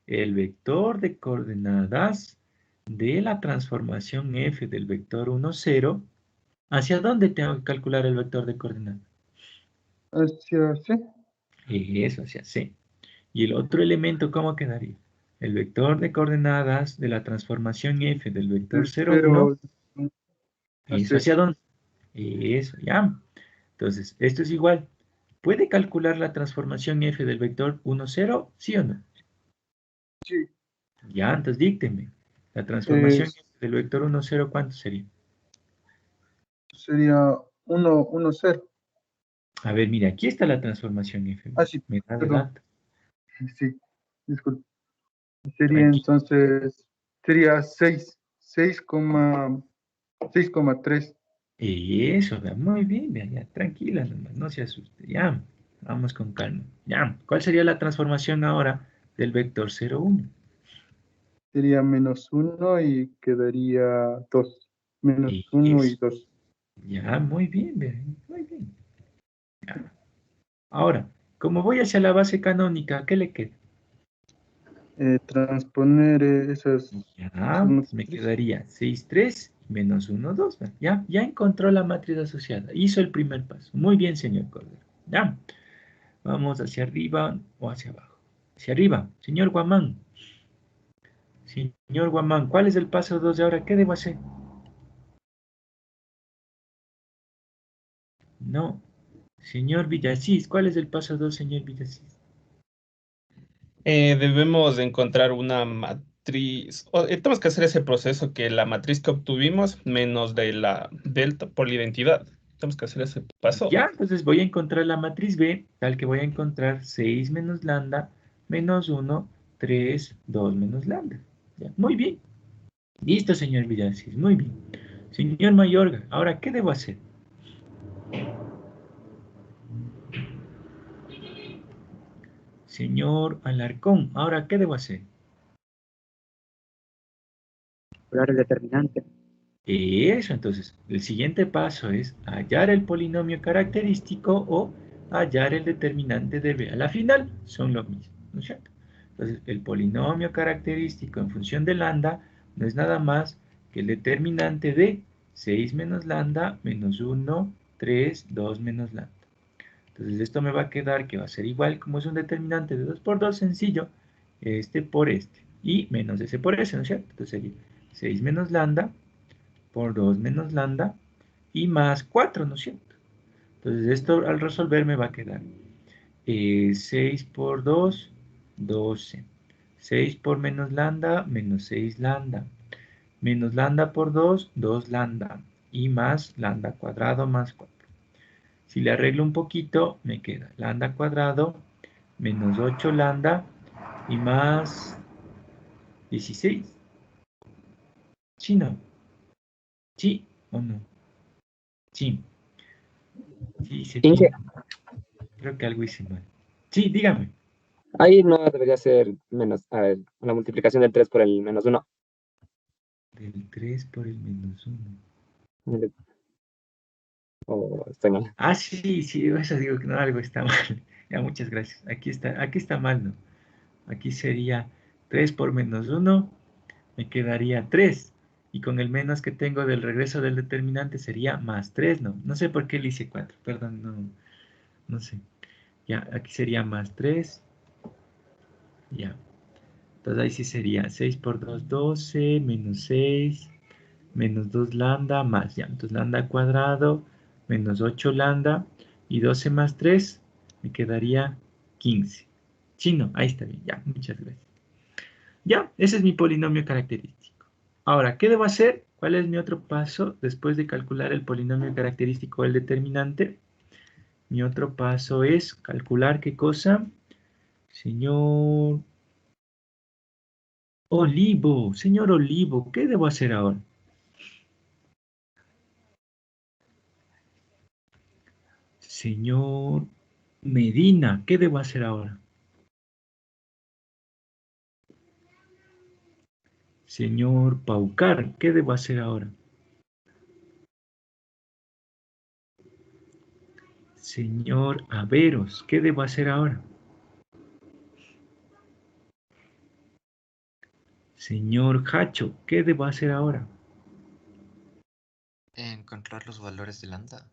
el vector de coordenadas de la transformación f del vector 1, 0. ¿Hacia dónde tengo que calcular el vector de coordenadas? Hacia C. Eso, hacia C. Y el otro elemento, ¿cómo quedaría? El vector de coordenadas de la transformación f del vector El 0, 1. 0 ¿Eso hacia. hacia dónde? Eso, ya. Entonces, esto es igual. ¿Puede calcular la transformación f del vector 1, 0? ¿Sí o no? Sí. Ya, entonces dícteme. La transformación Es- del vector 1, 0, ¿cuánto sería? Sería 1, 1, 0. A ver, mire, aquí está la transformación f. Ah, sí, Me da de perdón. lata. Sí, disculpe. Sería Tranquilo. entonces, sería 6,3. Eso, vea, muy bien, vea, ya, tranquila nomás, no se asuste. Ya, vamos con calma. Ya, ¿cuál sería la transformación ahora del vector 0, 1? Sería -1 y quedaría 2. -1 y Eso, 2. ya, muy bien, vea, muy bien. Ya. Ahora, como voy hacia la base canónica, ¿qué le queda? Transponer esas Ya, me matrices. quedaría 6, 3 menos 1, 2. Ya, ya encontró la matriz asociada. Hizo el primer paso. Muy bien, señor Cordero. Ya, vamos hacia arriba o hacia abajo. Hacia arriba, señor Guamán. Señor Guamán, ¿cuál es el paso 2 de ahora? ¿Qué debo hacer? No. Señor Villasís, ¿cuál es el paso 2, señor Villasís? Debemos de encontrar una matriz. Tenemos que hacer ese proceso que la matriz que obtuvimos menos de la delta por la identidad. Tenemos que hacer ese paso. Ya, entonces voy a encontrar la matriz B, tal que voy a encontrar 6 menos lambda menos 1, 3, 2 menos lambda. Ya, muy bien. Listo, señor Villasís, muy bien. Señor Mayorga, ahora, ¿qué debo hacer? Señor Alarcón, ahora, ¿qué debo hacer? Calcular el determinante. Eso, entonces, el siguiente paso es hallar el polinomio característico o hallar el determinante de B. A la final son lo mismo, ¿no es cierto? Entonces, el polinomio característico en función de lambda no es nada más que el determinante de 6 menos lambda menos 1, 3, 2 menos lambda. Entonces, esto me va a quedar que va a ser igual, como es un determinante de 2 por 2 sencillo, este por este, y menos ese por ese, ¿no es cierto? Entonces sería 6 menos lambda por 2 menos lambda y más 4, ¿no es cierto? Entonces esto al resolver me va a quedar 6 por 2, 12. 6 por menos lambda, menos 6 lambda. Menos lambda por 2, 2 lambda. Y más lambda cuadrado más 4. Si le arreglo un poquito, me queda lambda cuadrado menos 8 lambda y más 16. ¿Sí no? ¿Sí o no? Sí. Sí, se Inge, fin. Creo que algo hice mal. Sí, dígame. ahí no debería ser menos, a ver, la multiplicación del 3 por el -1. Del 3 por el menos 1. O estoy mal. Ah, sí, sí, eso digo que no, algo está mal. Ya, muchas gracias. Aquí está mal, ¿no? Aquí sería 3 por menos 1, me quedaría 3. Y con el menos que tengo del regreso del determinante sería más 3, ¿no? No sé por qué le hice 4, perdón, no, no sé. Ya, aquí sería más 3, ya. Entonces ahí sí sería 6 por 2, 12, menos 6, menos 2 lambda, más, ya. Entonces lambda cuadrado, menos 8 lambda, y 12 más 3, me quedaría 15. Chino, ahí está bien, ya, muchas gracias. Ya, ese es mi polinomio característico. Ahora, ¿qué debo hacer? ¿Cuál es mi otro paso después de calcular el polinomio característico del determinante? Mi otro paso es calcular qué cosa. Señor Olivo, señor Olivo, ¿qué debo hacer ahora? Señor Medina, ¿qué debo hacer ahora? Señor Paucar, ¿qué debo hacer ahora? Señor Averos, ¿qué debo hacer ahora? Señor Hacho, ¿qué debo hacer ahora? Encontrar los valores de lambda.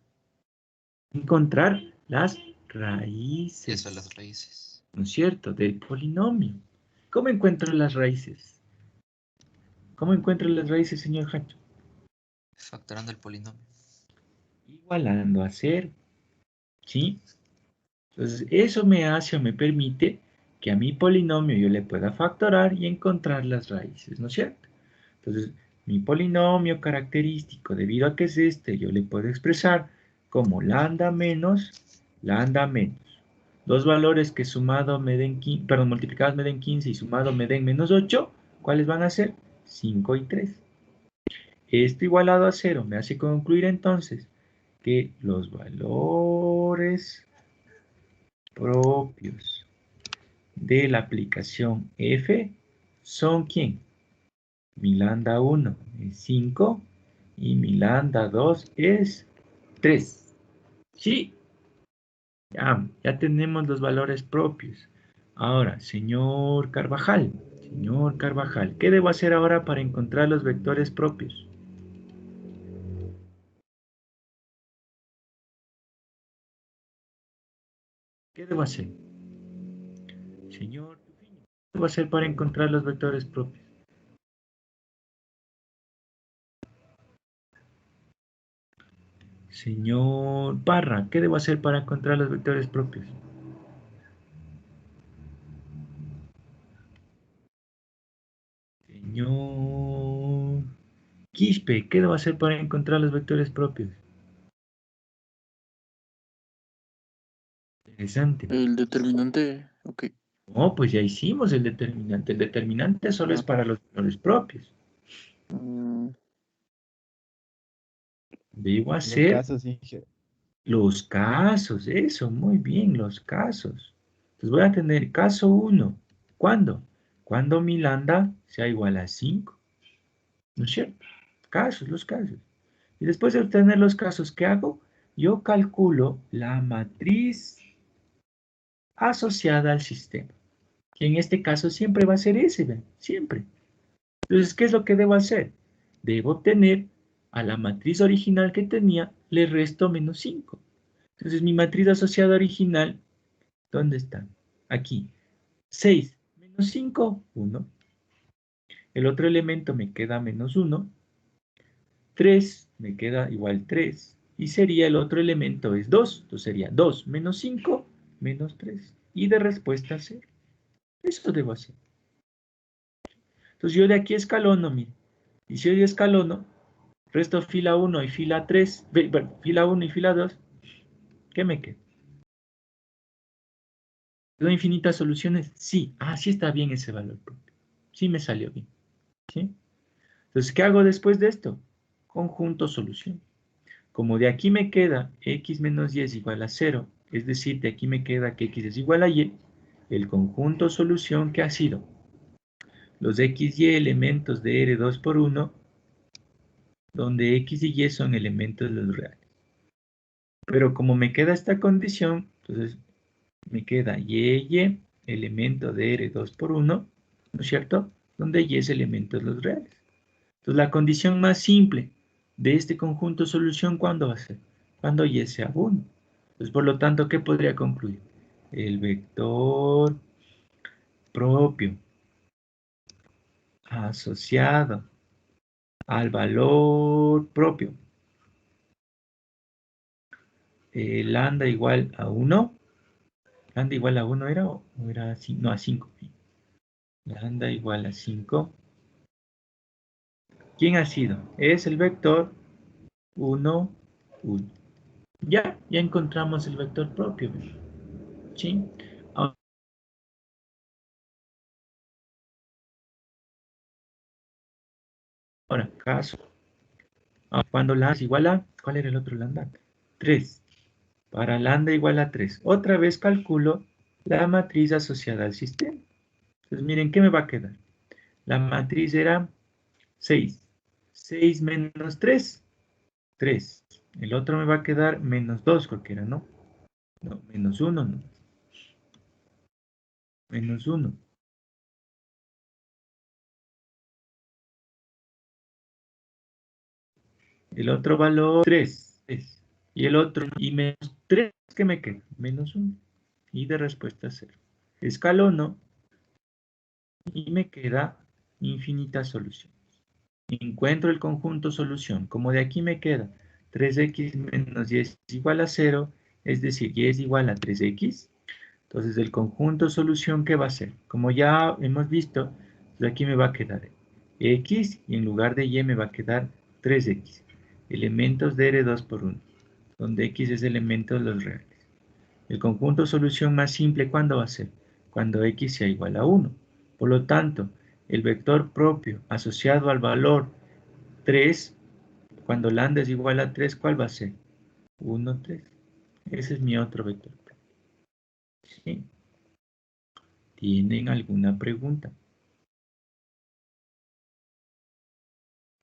Encontrar las raíces. Eso, las raíces. ¿No es cierto? Del polinomio. ¿Cómo encuentro las raíces? ¿Cómo encuentro las raíces, señor Hacho? Factorando el polinomio. Igualando a 0. ¿Sí? Entonces, eso me hace o me permite que a mi polinomio yo le pueda factorar y encontrar las raíces, ¿no es cierto? Entonces, mi polinomio característico, debido a que es este, yo le puedo expresar como lambda menos. Dos valores que sumado me den 15, perdón, multiplicados me den 15 y sumado me den menos 8, ¿cuáles van a ser? 5 y 3. Esto igualado a 0 me hace concluir entonces que los valores propios de la aplicación f son ¿quién? Mi lambda 1 es 5 y mi lambda 2 es 3. ¿Sí? Ya tenemos los valores propios. Ahora, señor Carvajal, ¿qué debo hacer ahora para encontrar los vectores propios? ¿Qué debo hacer? Señor, ¿qué debo hacer para encontrar los vectores propios? Señor Parra, ¿qué debo hacer para encontrar los vectores propios? Señor Quispe, ¿qué debo hacer para encontrar los vectores propios? Interesante. El determinante, ok. No, pues ya hicimos el determinante. El determinante solo es para los valores propios. Debo hacer casos, Inge. los casos, eso, muy bien, los casos. Entonces voy a tener caso 1. ¿Cuándo? Cuando mi lambda sea igual a 5. ¿No es cierto? Casos, los casos. Y después de obtener los casos, ¿qué hago? Yo calculo la matriz asociada al sistema. Que en este caso siempre va a ser S, ¿ven? Siempre. Entonces, ¿qué es lo que debo hacer? Debo obtener a la matriz original que tenía, le resto menos 5. Entonces, mi matriz asociada original, ¿dónde está? Aquí. 6 menos 5, 1. El otro elemento me queda menos 1. 3 me queda igual 3. Y sería el otro elemento es 2. Entonces sería 2 menos 5 menos 3. Y de respuesta 0. Eso debo hacer. Entonces yo de aquí escalono, mire. Y si yo escalono, resto fila 1 y fila 3, fila 1 y fila 2, ¿qué me queda? ¿Tengo infinitas soluciones? Sí. Sí está bien ese valor propio. Sí me salió bien. ¿Sí? Entonces, ¿qué hago después de esto? Conjunto solución. Como de aquí me queda x menos y es igual a 0, es decir, de aquí me queda que x es igual a y, el conjunto solución que ha sido los x y elementos de R2 por 1, donde x y y son elementos de los reales. Pero como me queda esta condición, entonces me queda y elemento de R2 por 1, ¿no es cierto? Donde y es elemento de los reales. Entonces la condición más simple de este conjunto solución, ¿cuándo va a ser? Cuando y sea 1. Entonces, por lo tanto, ¿qué podría concluir? El vector propio asociado al valor propio. Lambda igual a 1. Lambda igual a 1 era o era así, no, a 5. Lambda igual a 5. ¿Quién ha sido? Es el vector 1, 1. Ya encontramos el vector propio. ¿Sí? Ahora, caso. Cuando lambda es igual a, ¿cuál era el otro lambda? 3. Para lambda igual a 3. Otra vez calculo la matriz asociada al sistema. Entonces, miren, ¿qué me va a quedar? La matriz era 6. 6 menos 3, 3. El otro me va a quedar menos 2, creo que era, ¿no? No, menos 1, no. Menos 1. El otro valor 3. Y el otro, y menos 3, ¿qué me queda? Menos 1. Y de respuesta 0. Escalono y me queda infinitas soluciones. Encuentro el conjunto solución. Como de aquí me queda 3x menos 10 es igual a 0, es decir, y es igual a 3x. Entonces, el conjunto solución, ¿qué va a ser? Como ya hemos visto, pues aquí me va a quedar x y en lugar de y me va a quedar 3x. Elementos de R2 por 1, donde x es elemento de los reales. El conjunto solución más simple, ¿cuándo va a ser? Cuando x sea igual a 1. Por lo tanto, el vector propio asociado al valor 3, cuando lambda es igual a 3, ¿cuál va a ser? 1, 3. Ese es mi otro vector propio. ¿Sí? ¿Tienen alguna pregunta?